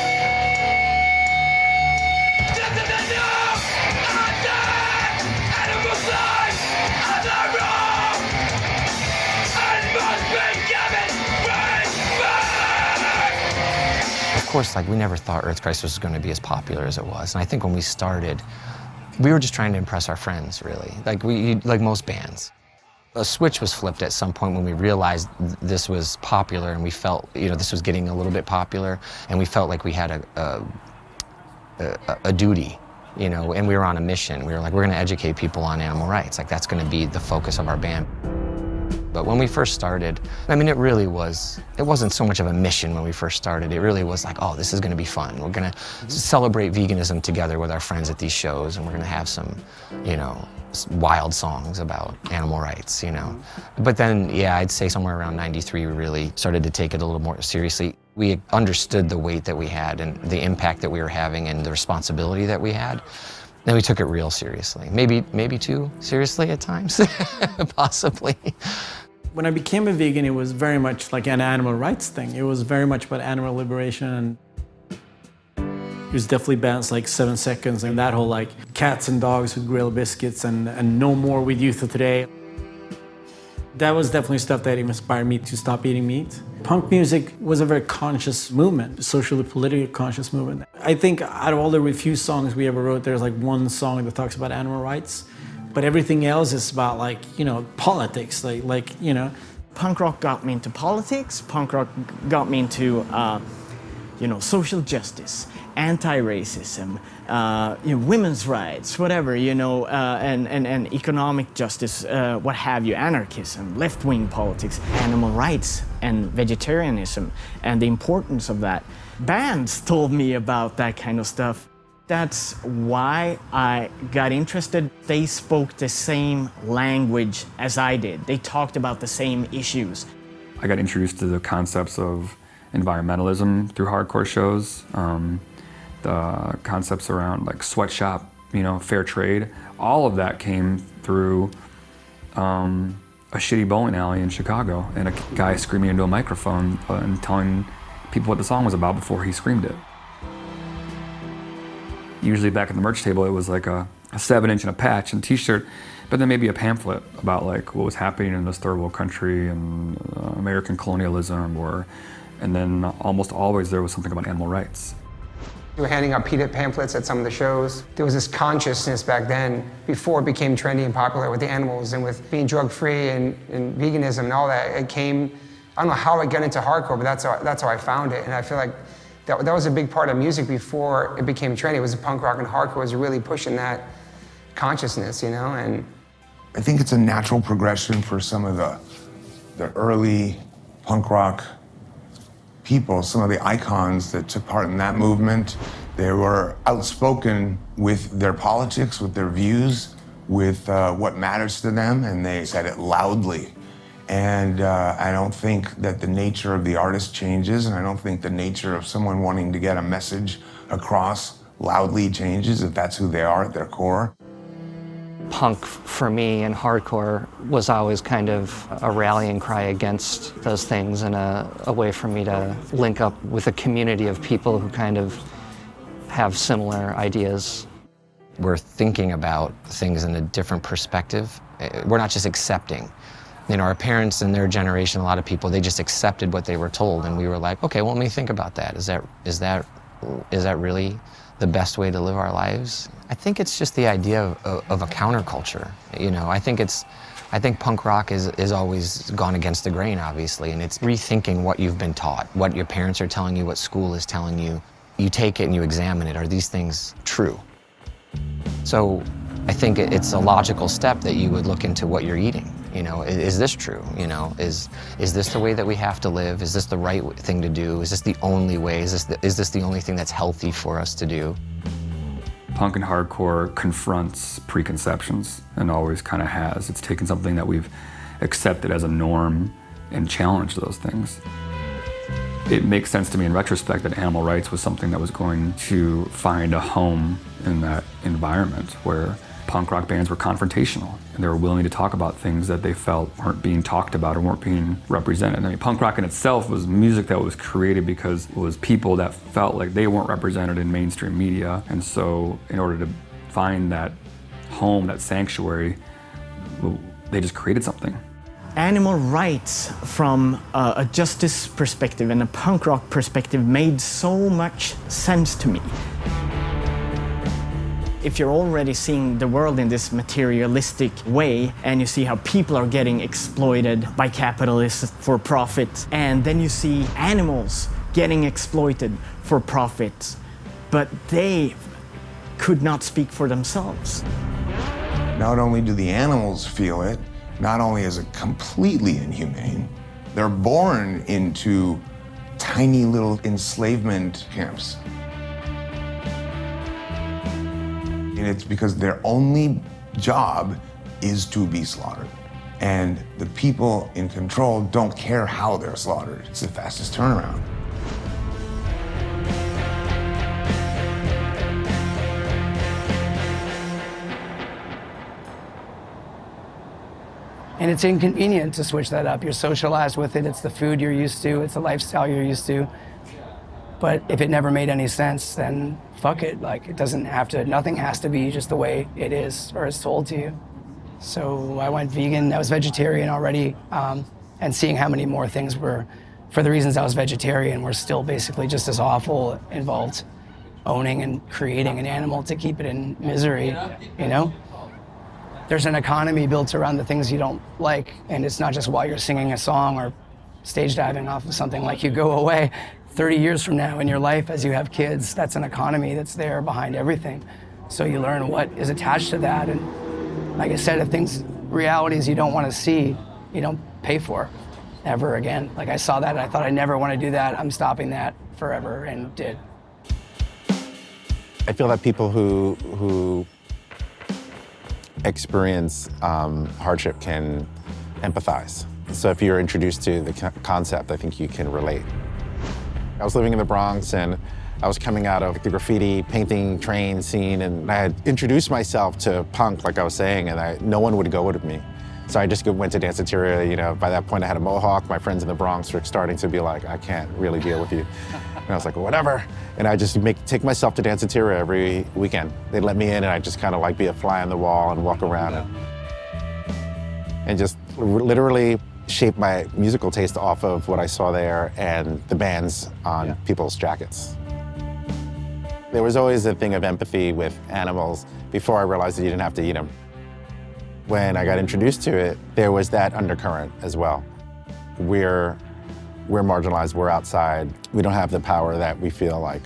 Animals life as a wrong and must be given respect. Of course, like, we never thought Earth Crisis was going to be as popular as it was. And I think when we started, we were just trying to impress our friends, really. Like most bands. A switch was flipped at some point when we realized this was popular and we felt, you know, this was getting a little bit popular, and we felt like we had a duty, you know, and we were on a mission. We were like, we're going to educate people on animal rights. Like, that's going to be the focus of our band. But when we first started, I mean, it wasn't so much of a mission when we first started. It really was like, oh, this is going to be fun. We're going to celebrate veganism together with our friends at these shows, and we're going to have some, you know, wild songs about animal rights, you know. But then, yeah, I'd say somewhere around '93, we really started to take it a little more seriously. We understood the weight that we had and the impact that we were having and the responsibility that we had. Then we took it real seriously. Maybe too seriously at times, possibly. When I became a vegan, it was very much like an animal rights thing. It was very much about animal liberation, and it was definitely bands like 7 Seconds and that whole like cats and dogs with grilled biscuits and no more with Youth of Today. That was definitely stuff that inspired me to stop eating meat. Punk music was a very conscious movement, socially, politically conscious movement. I think out of all the few songs we ever wrote, there's like one song that talks about animal rights. But everything else is about, like, you know, politics, like you know. Punk rock got me into politics. Punk rock got me into, you know, social justice, anti-racism, you know, women's rights, whatever, you know, and economic justice, what have you, anarchism, left-wing politics, animal rights, and vegetarianism, and the importance of that. Bands told me about that kind of stuff. That's why I got interested. They spoke the same language as I did. They talked about the same issues. I got introduced to the concepts of environmentalism through hardcore shows, the concepts around like sweatshop, you know, fair trade. All of that came through a shitty bowling alley in Chicago and a guy screaming into a microphone and telling people what the song was about before he screamed it. Usually back at the merch table, it was like a 7-inch and a patch and a t-shirt, but then maybe a pamphlet about like what was happening in this third world country and American colonialism, and then almost always there was something about animal rights. We were handing out PETA pamphlets at some of the shows. There was this consciousness back then, before it became trendy and popular with the animals and with being drug-free and veganism and all that. It came, I don't know how I got into hardcore, but that's how I found it. And I feel like that was a big part of music before it became trendy. It was punk rock, and hardcore was really pushing that consciousness, you know? And I think it's a natural progression for some of the early punk rock people, some of the icons that took part in that movement. They were outspoken with their politics, with their views, with what matters to them, and they said it loudly. And I don't think that the nature of the artist changes, and I don't think the nature of someone wanting to get a message across loudly changes if that's who they are at their core. Punk, for me, and hardcore was always kind of a rallying cry against those things and a way for me to link up with a community of people who kind of have similar ideas. We're thinking about things in a different perspective. We're not just accepting. You know, our parents and their generation, a lot of people, they just accepted what they were told, and we were like, okay, well, let me think about that. Is that really the best way to live our lives? I think it's just the idea of a counterculture. You know, I think punk rock is always gone against the grain, obviously, and it's rethinking what you've been taught, what your parents are telling you, what school is telling you. You take it and you examine it. Are these things true? So I think it's a logical step that you would look into what you're eating. You know, is this true? You know, is this the way that we have to live? Is this the right thing to do? Is this the only way? Is this the only thing that's healthy for us to do? Punk and hardcore confronts preconceptions and always kind of has. It's taken something that we've accepted as a norm and challenged those things. It makes sense to me in retrospect that animal rights was something that was going to find a home in that environment where punk rock bands were confrontational and they were willing to talk about things that they felt weren't being talked about or weren't being represented. I mean, punk rock in itself was music that was created because it was people that felt like they weren't represented in mainstream media, and so in order to find that home, that sanctuary, they just created something. Animal rights from a justice perspective and a punk rock perspective made so much sense to me. If you're already seeing the world in this materialistic way and you see how people are getting exploited by capitalists for profit, and then you see animals getting exploited for profit, but they could not speak for themselves. Not only do the animals feel it, not only is it completely inhumane, they're born into tiny little enslavement camps. And it's because their only job is to be slaughtered. And the people in control don't care how they're slaughtered. It's the fastest turnaround. And it's inconvenient to switch that up. You're socialized with it. It's the food you're used to. It's the lifestyle you're used to. But if it never made any sense, then fuck it. Like, it doesn't have to, nothing has to be just the way it is or is told to you. So I went vegan. I was vegetarian already. And seeing how many more things were, for the reasons I was vegetarian, were still basically just as awful, involved owning and creating an animal to keep it in misery, you know? There's an economy built around the things you don't like, and it's not just while you're singing a song or stage diving off of something. Like, you go away 30 years from now in your life as you have kids, that's an economy that's there behind everything. So you learn what is attached to that, and like I said, if realities you don't want to see, you don't pay for ever again. Like, I saw that and I thought I never want to do that, I'm stopping that forever, and did. I feel that people who experience hardship can empathize. So if you're introduced to the concept, I think you can relate. I was living in the Bronx and I was coming out of the graffiti painting train scene, and I had introduced myself to punk, like I was saying, and no one would go with me. So I just went to Danceteria. You know, by that point I had a mohawk. My friends in the Bronx were starting to be like, I can't really deal with you. And I was like, well, whatever. And I just take myself to Danceteria every weekend. They'd let me in and I just kind of like be a fly on the wall and walk around and just literally shape my musical taste off of what I saw there and the bands on people's jackets. There was always a thing of empathy with animals before I realized that you didn't have to eat them. When I got introduced to it, there was that undercurrent as well. We're marginalized, we're outside, we don't have the power that we feel like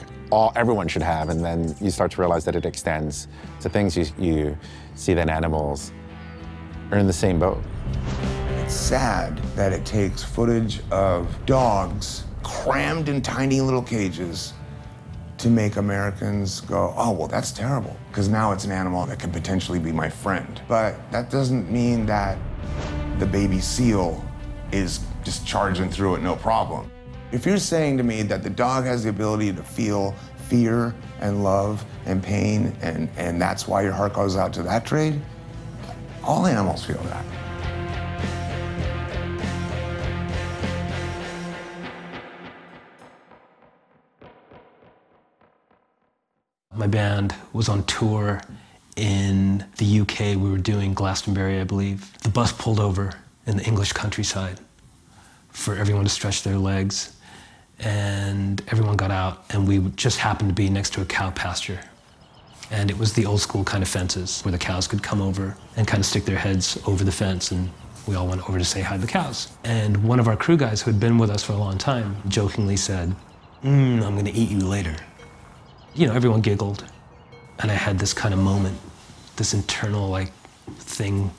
everyone should have, and then you start to realize that it extends to things you see that animals are in the same boat. It's sad that it takes footage of dogs crammed in tiny little cages to make Americans go, oh, well, that's terrible, because now it's an animal that could potentially be my friend. But that doesn't mean that the baby seal is just charging through it, no problem. If you're saying to me that the dog has the ability to feel fear and love and pain, and that's why your heart goes out to that trade, all animals feel that. My band was on tour in the UK. We were doing Glastonbury, I believe. The bus pulled over in the English countryside for everyone to stretch their legs. and everyone got out, and we just happened to be next to a cow pasture. And it was the old school kind of fences where the cows could come over and kind of stick their heads over the fence, and we all went over to say hi to the cows. And one of our crew guys who had been with us for a long time jokingly said, I'm gonna eat you later. You know, everyone giggled. And I had this kind of moment, this internal like thing,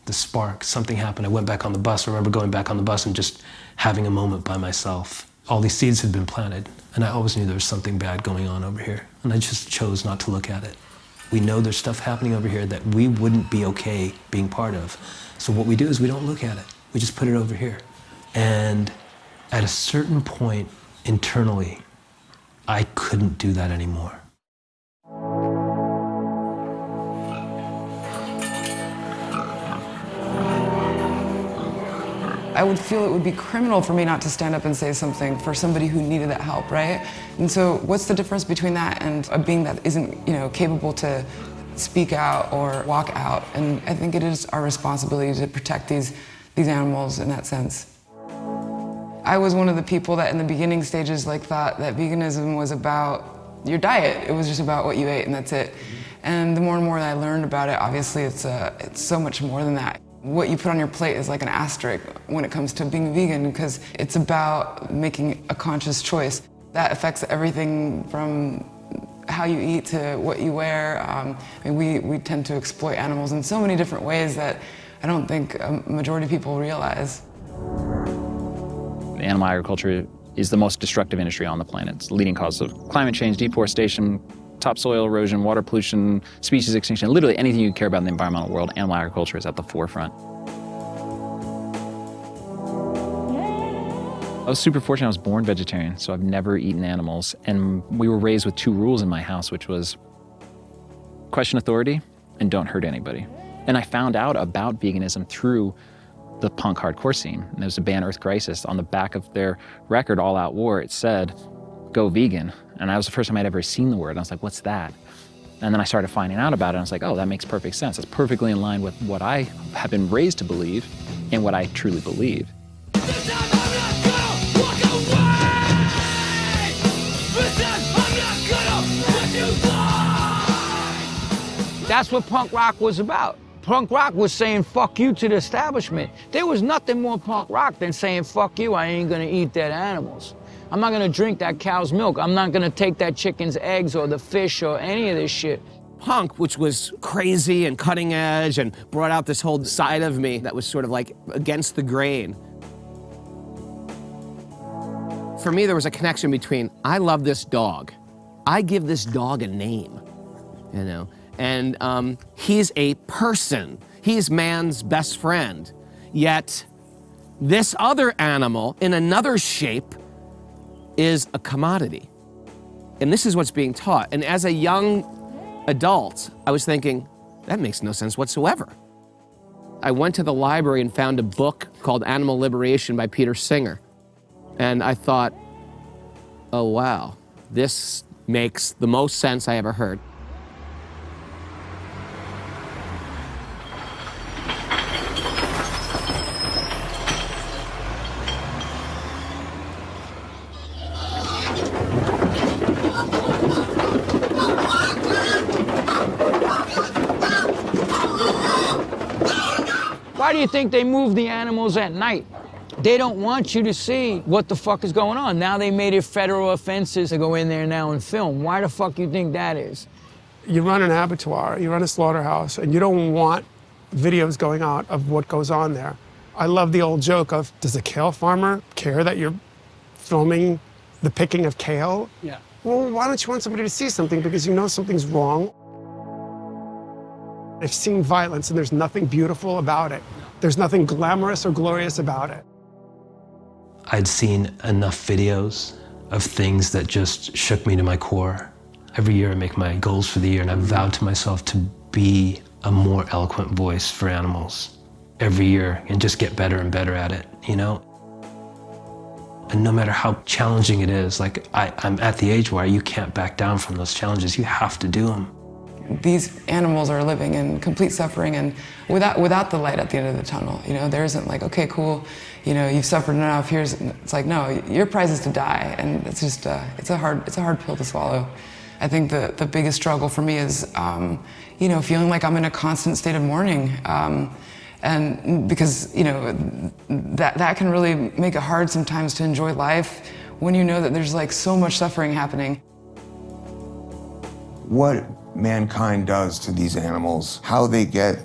the spark, something happened. I went back on the bus. I remember going back on the bus and just having a moment by myself. All these seeds had been planted, and I always knew there was something bad going on over here, and I just chose not to look at it. We know there's stuff happening over here that we wouldn't be okay being part of. So what we do is we don't look at it. We just put it over here. And at a certain point internally, I couldn't do that anymore. I would feel it would be criminal for me not to stand up and say something for somebody who needed that help, right? And so what's the difference between that and a being that isn't, capable to speak out or walk out? And I think it is our responsibility to protect these animals in that sense. I was one of the people that in the beginning stages thought that veganism was about your diet. It was just about what you ate and that's it. And the more and more that I learned about it, obviously it's so much more than that. What you put on your plate is like an asterisk when it comes to being vegan, because it's about making a conscious choice. That affects everything from how you eat to what you wear. We tend to exploit animals in so many different ways that I don't think a majority of people realize. Animal agriculture is the most destructive industry on the planet. It's the leading cause of climate change, deforestation, topsoil erosion, water pollution, species extinction, literally anything you care about in the environmental world, animal agriculture is at the forefront. I was super fortunate. I was born vegetarian, so I've never eaten animals. And we were raised with two rules in my house, which was question authority and don't hurt anybody. And I found out about veganism through the punk hardcore scene. And there was a band, Earth Crisis, on the back of their record, All Out War, it said, "Go vegan." And that was the first time I'd ever seen the word. And I was like, what's that? And then I started finding out about it, and I was like, oh, that makes perfect sense. It's perfectly in line with what I have been raised to believe and what I truly believe. That's what punk rock was about. Punk rock was saying fuck you to the establishment. There was nothing more punk rock than saying fuck you, I ain't gonna eat dead animals. I'm not gonna drink that cow's milk. I'm not gonna take that chicken's eggs or the fish or any of this shit. Punk, which was crazy and cutting edge and brought out this whole side of me that was sort of like against the grain. For me, there was a connection between, I love this dog. I give this dog a name, and he's a person. He's man's best friend. Yet, this other animal in another shape is a commodity. And this is what's being taught. And as a young adult, I was thinking, that makes no sense whatsoever. I went to the library and found a book called Animal Liberation by Peter Singer. And I thought, oh wow, this makes the most sense I ever heard. Why do you think they move the animals at night? They don't want you to see what the fuck is going on. Now they made it federal offenses to go in there now and film. Why the fuck you think that is? You run an abattoir, you run a slaughterhouse, and you don't want videos going out of what goes on there. I love the old joke of, does a kale farmer care that you're filming the picking of kale? Yeah. Well, why don't you want somebody to see something? Because you know something's wrong. I've seen violence and there's nothing beautiful about it. There's nothing glamorous or glorious about it. I'd seen enough videos of things that just shook me to my core. Every year I make my goals for the year, and I've vowed to myself to be a more eloquent voice for animals every year and just get better and better at it, And no matter how challenging it is, I'm at the age where you can't back down from those challenges. You have to do them. these animals are living in complete suffering and without the light at the end of the tunnel. You know, there isn't like, okay, cool, you know, you've suffered enough. It's like, no, your prize is to die, and it's just it's a hard pill to swallow. I think the biggest struggle for me is, you know, feeling like I'm in a constant state of mourning, and because, you know, that can really make it hard sometimes to enjoy life when you know that there's like so much suffering happening. What mankind does to these animals, how they get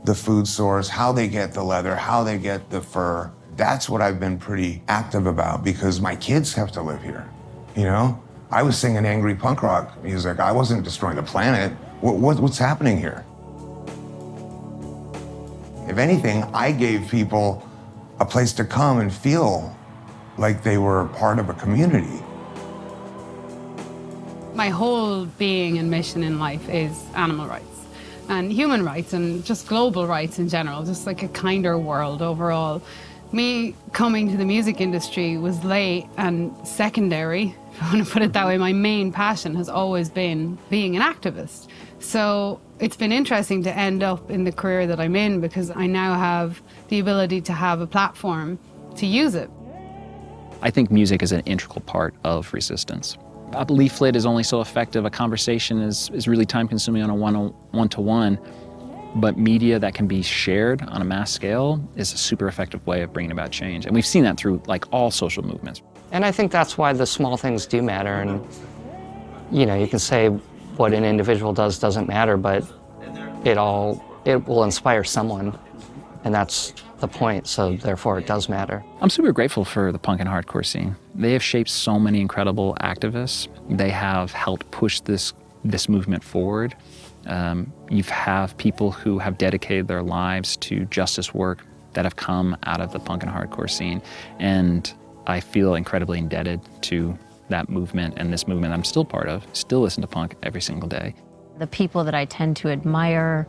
the food source, how they get the leather, how they get the fur, that's what I've been pretty active about, because my kids have to live here, you know? I was singing angry punk rock music. I wasn't destroying the planet. What's happening here? If anything, I gave people a place to come and feel like they were part of a community. My whole being and mission in life is animal rights and human rights and just global rights in general, just like a kinder world overall. Me coming to the music industry was late and secondary, if I want to put it that way. My main passion has always been being an activist. So it's been interesting to end up in the career that I'm in, because I now have the ability to have a platform to use it. I think music is an integral part of resistance. A leaflet is only so effective. A conversation is really time-consuming on a one-to-one. But media that can be shared on a mass scale is a super effective way of bringing about change. And we've seen that through like all social movements. And I think that's why the small things do matter. And, you know, you can say what an individual does doesn't matter, but it will inspire someone. And that's the point, so therefore it does matter. I'm super grateful for the punk and hardcore scene. They have shaped so many incredible activists. They have helped push this movement forward. You have people who have dedicated their lives to justice work that have come out of the punk and hardcore scene. And I feel incredibly indebted to that movement and this movement I'm still part of. Still listen to punk every single day. The people that I tend to admire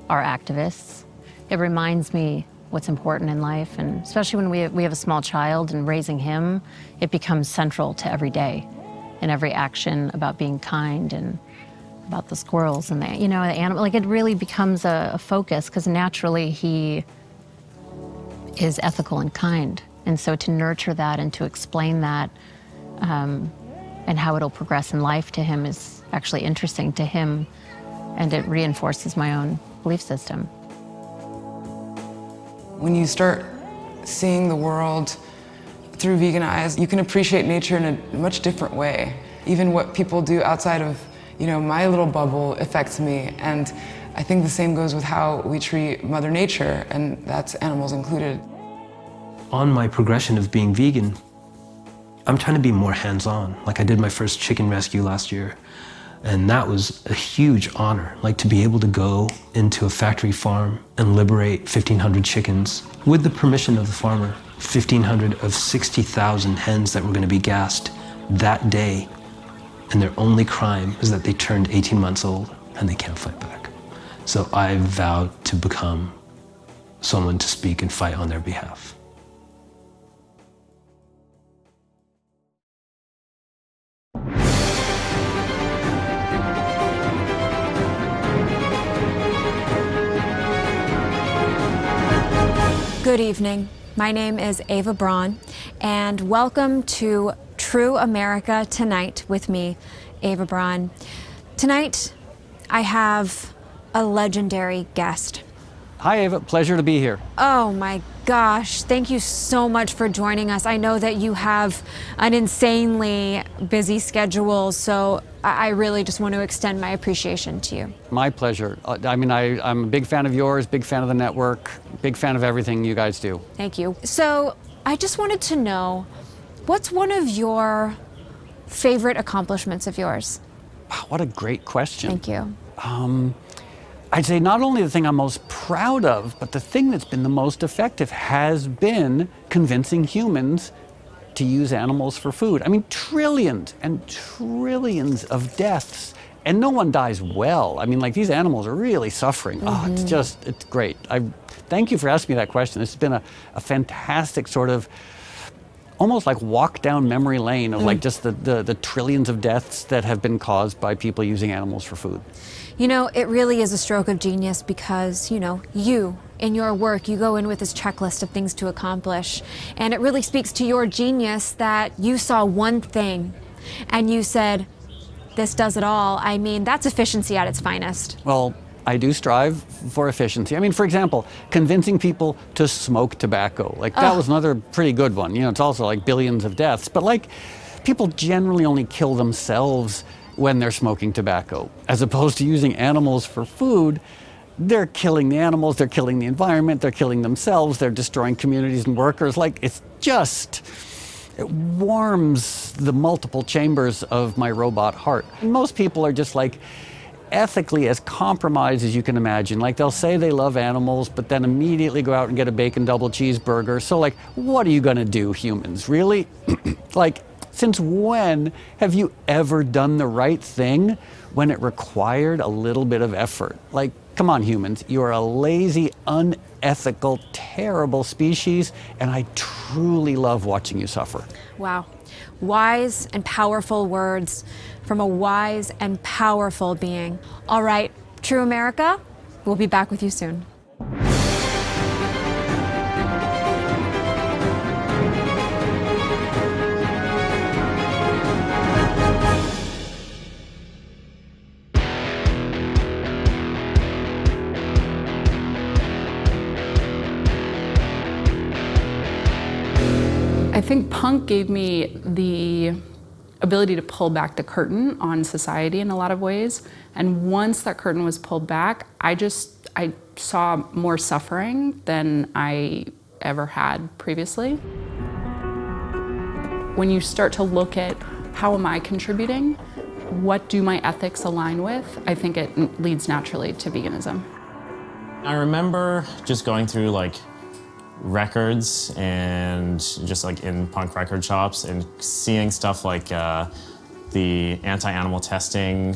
are activists. It reminds me what's important in life, and especially when we have a small child and raising him, it becomes central to every day and every action about being kind and about the squirrels and the animal. Like, it really becomes a focus, because naturally he is ethical and kind. And so to nurture that and to explain that and how it'll progress in life to him is actually interesting to him, and it reinforces my own belief system. When you start seeing the world through vegan eyes, you can appreciate nature in a much different way. Even what people do outside of, you know, my little bubble affects me. And I think the same goes with how we treat Mother Nature, and that's animals included. On my progression of being vegan, I'm trying to be more hands-on. Like, I did my first chicken rescue last year, and that was a huge honor. Like, to be able to go into a factory farm and liberate 1,500 chickens with the permission of the farmer, 1,500 of 60,000 hens that were going to be gassed that day. And their only crime is that they turned 18 months old and they can't fight back. So I vowed to become someone to speak and fight on their behalf. Good evening. My name is Ava Braun, and welcome to True America Tonight with me, Ava Braun. Tonight, I have a legendary guest. Hi, Ava. Pleasure to be here. Oh my gosh, thank you so much for joining us. I know that you have an insanely busy schedule, so I really just want to extend my appreciation to you. My pleasure. I mean, I'm a big fan of yours, big fan of the network, big fan of everything you guys do. Thank you. So I just wanted to know, what's one of your favorite accomplishments of yours? Wow, what a great question. Thank you. I'd say not only the thing I'm most proud of, but the thing that's been the most effective has been convincing humans to use animals for food. I mean, trillions and trillions of deaths, and no one dies well. I mean, like, these animals are really suffering. Oh, it's great. Thank you for asking me that question. This has been a fantastic sort of almost like walk down memory lane of like just the trillions of deaths that have been caused by people using animals for food. You know, it really is a stroke of genius because, you know, you, in your work, you go in with this checklist of things to accomplish. And it really speaks to your genius that you saw one thing and you said, this does it all. I mean, that's efficiency at its finest. Well, I do strive for efficiency. I mean, for example, convincing people to smoke tobacco. Like, that was another pretty good one. You know, it's also like billions of deaths. But like, people generally only kill themselves when they're smoking tobacco, as opposed to using animals for food. They're killing the animals, they're killing the environment, they're killing themselves, they're destroying communities and workers. Like, it's just, it warms the multiple chambers of my robot heart. And most people are just like ethically as compromised as you can imagine. Like, they'll say they love animals, but then immediately go out and get a bacon double cheeseburger. So like, what are you gonna do, humans? Really? Like, since when have you ever done the right thing when it required a little bit of effort? Like, come on, humans, you are a lazy, unethical, terrible species, and I truly love watching you suffer. Wow. Wise and powerful words from a wise and powerful being. All right, True America, we'll be back with you soon. I think punk gave me the ability to pull back the curtain on society in a lot of ways. And once that curtain was pulled back, I saw more suffering than I ever had previously. When you start to look at how am I contributing, what do my ethics align with, I think it leads naturally to veganism. I remember just going through like records and just like in punk record shops and seeing stuff like the anti-animal testing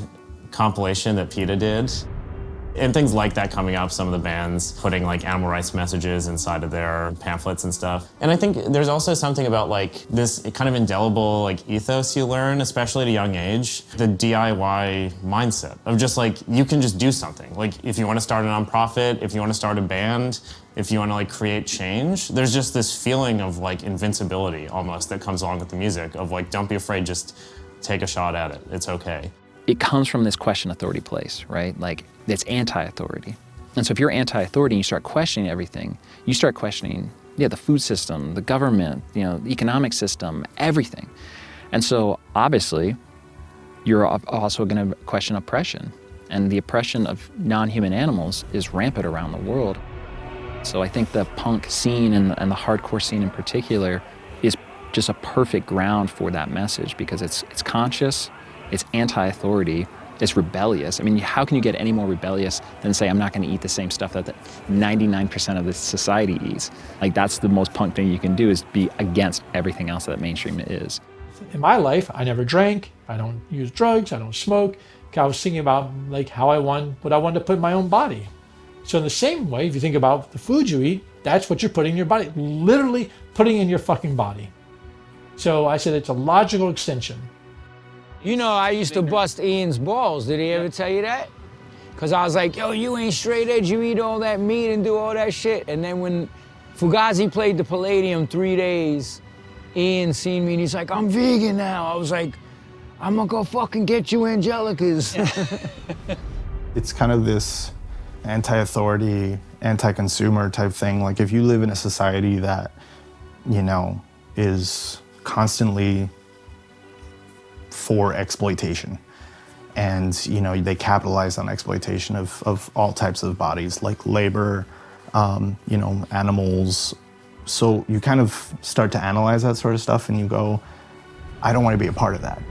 compilation that PETA did. And things like that coming up, some of the bands putting like animal rights messages inside of their pamphlets and stuff. And I think there's also something about like this kind of indelible like ethos you learn, especially at a young age, the DIY mindset of just like, you can just do something. Like if you want to start a nonprofit, if you want to start a band, if you want to like create change, there's just this feeling of like invincibility almost that comes along with the music of like, don't be afraid, just take a shot at it, it's okay. It comes from this question authority place, right? Like, it's anti-authority. And so if you're anti-authority and you start questioning everything, you start questioning, yeah, the food system, the government, you know, the economic system, everything. And so obviously, you're also gonna question oppression. And the oppression of non-human animals is rampant around the world. So I think the punk scene and the hardcore scene in particular is just a perfect ground for that message because it's conscious, it's anti-authority, it's rebellious. I mean, how can you get any more rebellious than say, I'm not gonna eat the same stuff that 99% of the society eats? Like, that's the most punk thing you can do, is be against everything else that mainstream is. In my life, I never drank, I don't use drugs, I don't smoke. I was thinking about like what I wanted to put in my own body. So in the same way, if you think about the food you eat, that's what you're putting in your body, literally putting in your fucking body. So I said it's a logical extension. You know, I used to bust Ian's balls. Did he ever tell you that? Because I was like, yo, you ain't straight edge, you eat all that meat and do all that shit. And then when Fugazi played the Palladium 3 days, Ian seen me and he's like, I'm vegan now. I was like, I'm gonna go fucking get you Angelicas. It's kind of this anti-authority, anti-consumer type thing. Like if you live in a society that, you know, is constantly for exploitation, and you know they capitalize on exploitation of all types of bodies, like labor, you know, animals. So you kind of start to analyze that sort of stuff, and you go, I don't want to be a part of that.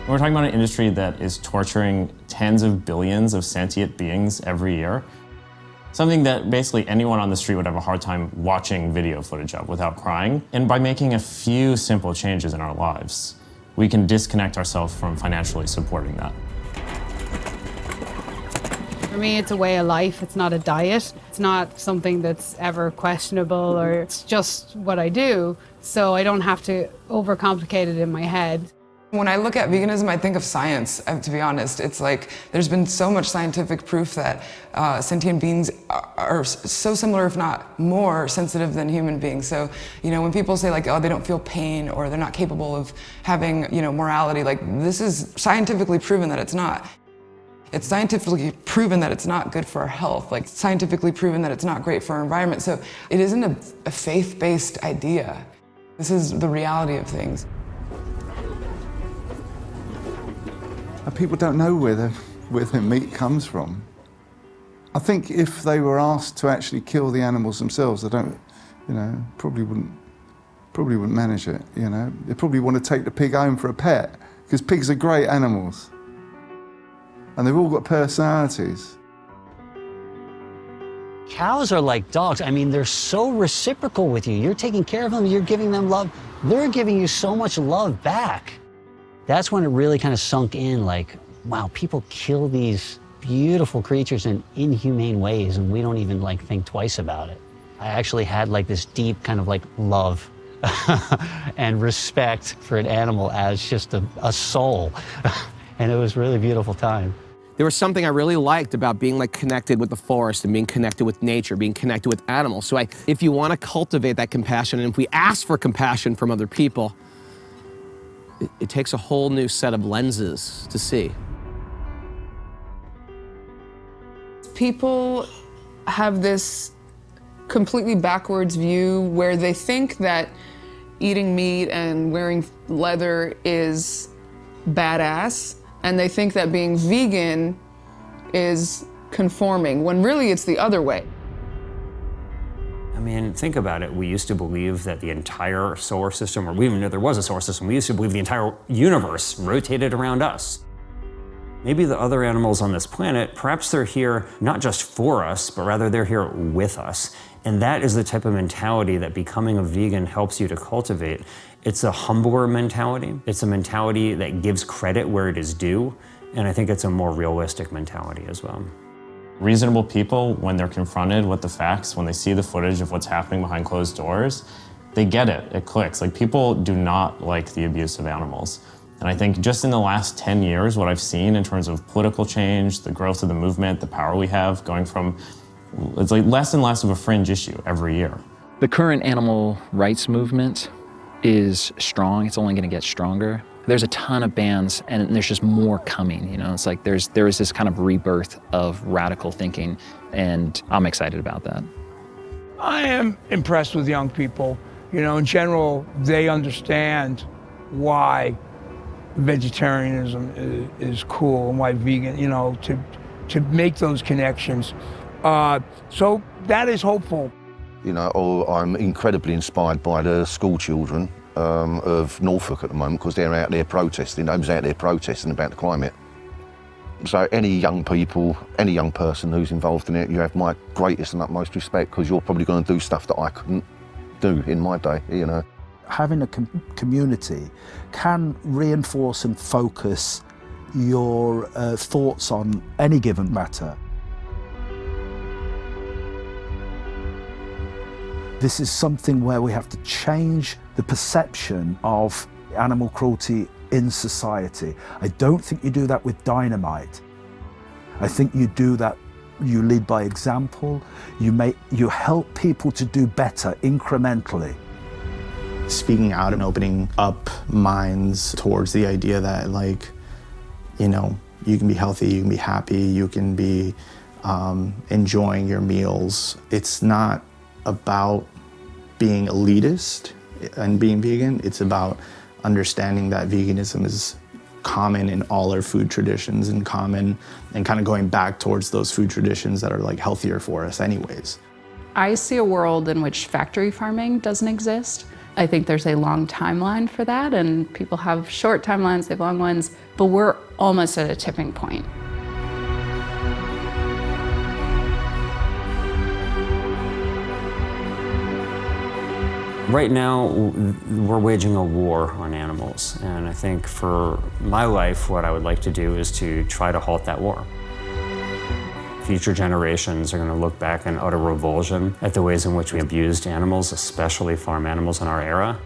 We're talking about an industry that is torturing tens of billions of sentient beings every year. Something that basically anyone on the street would have a hard time watching video footage of without crying. And by making a few simple changes in our lives, we can disconnect ourselves from financially supporting that. For me, it's a way of life. It's not a diet. It's not something that's ever questionable, or it's just what I do, so I don't have to overcomplicate it in my head. When I look at veganism, I think of science, to be honest. It's like there's been so much scientific proof that sentient beings are so similar, if not more, sensitive than human beings. So, you know, when people say like, oh, they don't feel pain or they're not capable of having, you know, morality, like this is scientifically proven that it's not. It's scientifically proven that it's not good for our health, like scientifically proven that it's not great for our environment. So it isn't a faith-based idea. This is the reality of things. People don't know where their meat comes from. I think if they were asked to actually kill the animals themselves, they don't, you know, probably wouldn't manage it, you know. They probably want to take the pig home for a pet, because pigs are great animals. And they've all got personalities. Cows are like dogs. I mean, they're so reciprocal with you. You're taking care of them, you're giving them love. They're giving you so much love back. That's when it really kind of sunk in, like, wow, people kill these beautiful creatures in inhumane ways, and we don't even like think twice about it. I actually had like this deep kind of like love and respect for an animal as just a soul. And it was a really beautiful time. There was something I really liked about being like connected with the forest and being connected with nature, being connected with animals. So if you want to cultivate that compassion, and if we ask for compassion from other people, it takes a whole new set of lenses to see. People have this completely backwards view where they think that eating meat and wearing leather is badass, and they think that being vegan is conforming, when really it's the other way. I mean, think about it. We used to believe that the entire solar system, or we even knew there was a solar system, we used to believe the entire universe rotated around us. Maybe the other animals on this planet, perhaps they're here not just for us, but rather they're here with us. And that is the type of mentality that becoming a vegan helps you to cultivate. It's a humbler mentality. It's a mentality that gives credit where it is due. And I think it's a more realistic mentality as well. Reasonable people, when they're confronted with the facts, when they see the footage of what's happening behind closed doors, they get it, it clicks. Like, people do not like the abuse of animals. And I think just in the last 10 years, what I've seen in terms of political change, the growth of the movement, the power we have, going from, it's like less and less of a fringe issue every year. The current animal rights movement is strong. It's only going to get stronger. There's a ton of bands, and there's just more coming, you know? It's like there is this kind of rebirth of radical thinking, and I'm excited about that. I am impressed with young people. You know, in general, they understand why vegetarianism is cool and why vegan, you know, to make those connections. So that is hopeful. You know, I'm incredibly inspired by the school children of Norfolk at the moment, because they're out there protesting. Nobody's out there protesting about the climate. So any young people, any young person who's involved in it, you have my greatest and utmost respect, because you're probably going to do stuff that I couldn't do in my day, you know. Having a community can reinforce and focus your thoughts on any given matter. This is something where we have to change the perception of animal cruelty in society. I don't think you do that with dynamite. I think you do that, you lead by example, you help people to do better incrementally. Speaking out and opening up minds towards the idea that, like, you know, you can be healthy, you can be happy, you can be enjoying your meals. It's not about being elitist and being vegan. It's about understanding that veganism is common in all our food traditions and common, and kind of going back towards those food traditions that are like healthier for us anyways. I see a world in which factory farming doesn't exist. I think there's a long timeline for that, and people have short timelines, they have long ones, but we're almost at a tipping point. Right now, we're waging a war on animals, and I think for my life, what I would like to do is to try to halt that war. future generations are going to look back in utter revulsion at the ways in which we abused animals, especially farm animals in our era.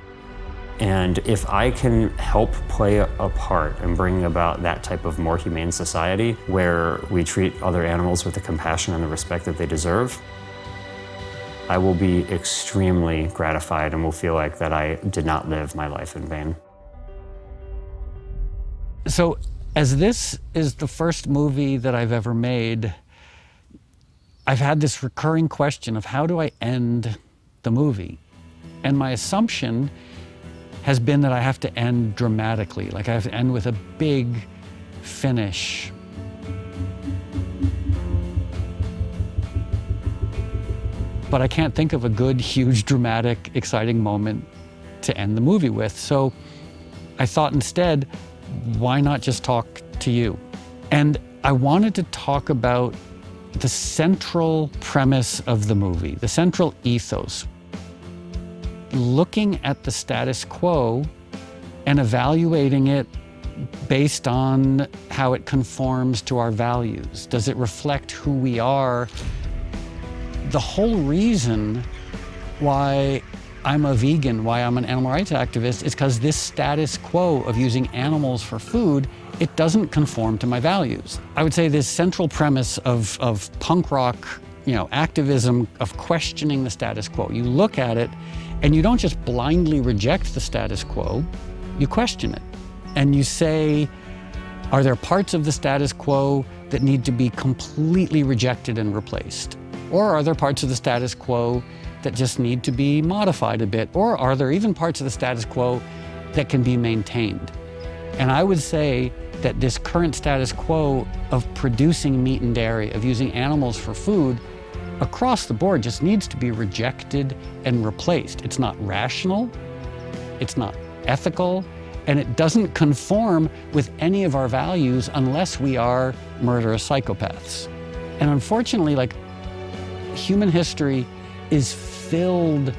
And if I can help play a part in bringing about that type of more humane society where we treat other animals with the compassion and the respect that they deserve, I will be extremely gratified and will feel like that I did not live my life in vain. So, as this is the first movie that I've ever made, I've had this recurring question of how do I end the movie? And my assumption has been that I have to end dramatically, like I have to end with a big finish. But I can't think of a good, huge, dramatic, exciting moment to end the movie with. So I thought instead, why not just talk to you? And I wanted to talk about the central premise of the movie, the central ethos. Looking at the status quo and evaluating it based on how it conforms to our values. Does it reflect who we are? The whole reason why I'm a vegan, why I'm an animal rights activist, is because this status quo of using animals for food, it doesn't conform to my values. I would say this central premise of punk rock, activism, of questioning the status quo. You look at it and you don't just blindly reject the status quo, you question it. And you say, are there parts of the status quo that need to be completely rejected and replaced? Or are there parts of the status quo that just need to be modified a bit? Or are there even parts of the status quo that can be maintained? And I would say that this current status quo of producing meat and dairy, of using animals for food, across the board just needs to be rejected and replaced. It's not rational, it's not ethical, and it doesn't conform with any of our values unless we are murderous psychopaths. And unfortunately, human history is filled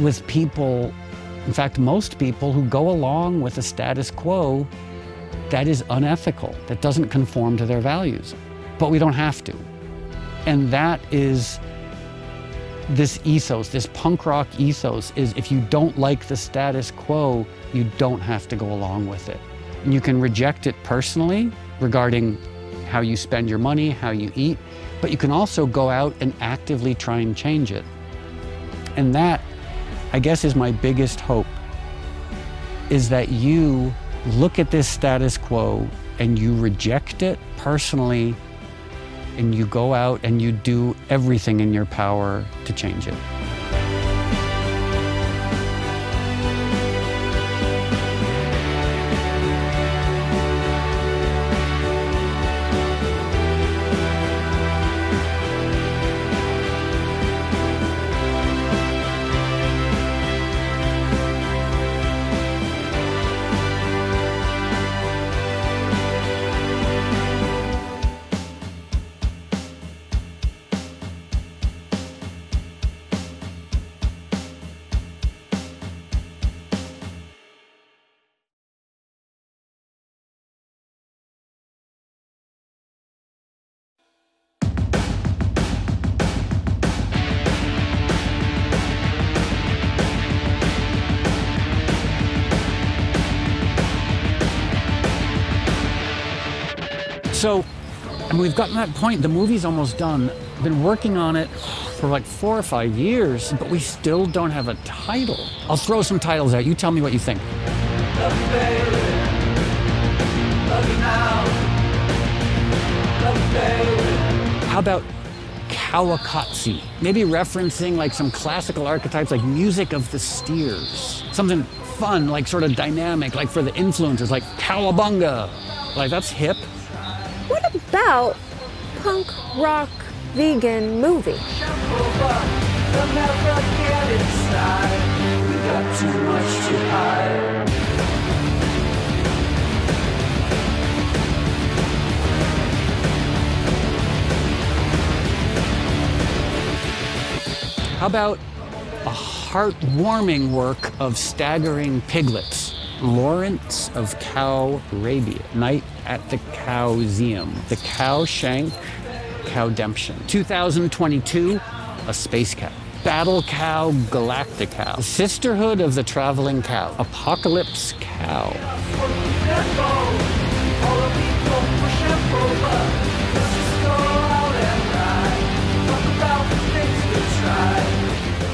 with people, in fact, most people who go along with a status quo that is unethical, that doesn't conform to their values. But we don't have to. And that is this ethos, this punk rock ethos, is if you don't like the status quo, you don't have to go along with it. And you can reject it personally regarding how you spend your money, how you eat, but you can also go out and actively try and change it. And that, I guess, is my biggest hope, is that you look at this status quo and you reject it personally, and you go out and you do everything in your power to change it. So, we've gotten to that point, the movie's almost done. I've been working on it for 4 or 5 years, but we still don't have a title. I'll throw some titles out, you tell me what you think. Love you, baby. Love you now. Love you, baby. How about Kawakatsi? Maybe referencing some classical archetypes like music of the steers. Something fun, sort of dynamic, for the influencers, like Cowabunga. That's hip. What about punk rock vegan movie? How about a heartwarming work of staggering piglets? Lawrence of Cow Arabia, Night at the Cowseum. The cow shank Cowdemption. 2022, a space cow. Battle Cow Galactica. The Sisterhood of the Traveling Cow. Apocalypse Cow.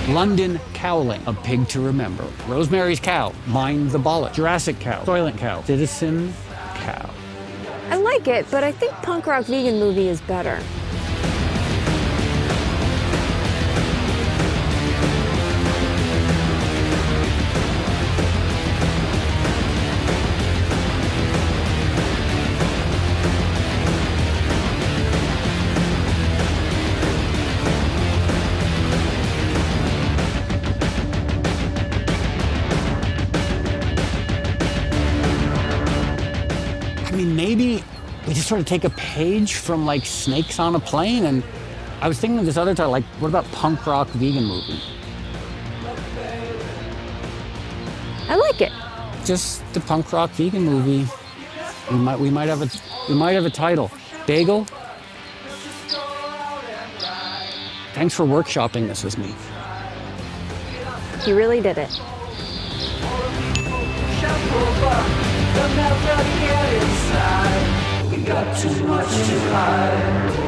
London Cowling, A Pig to Remember. Rosemary's Cow, Mind the Bollet. Jurassic Cow, Soylent Cow. Citizen Cow. I like it, but I think Punk Rock Vegan Movie is better. Maybe we just sort of take a page from like Snakes on a Plane, and I was thinking of this other title, like what about Punk Rock Vegan Movie? I like it. Just the Punk Rock Vegan Movie. We might have a title. Bagel. Thanks for workshopping this with me. You really did it. We got too much to hide.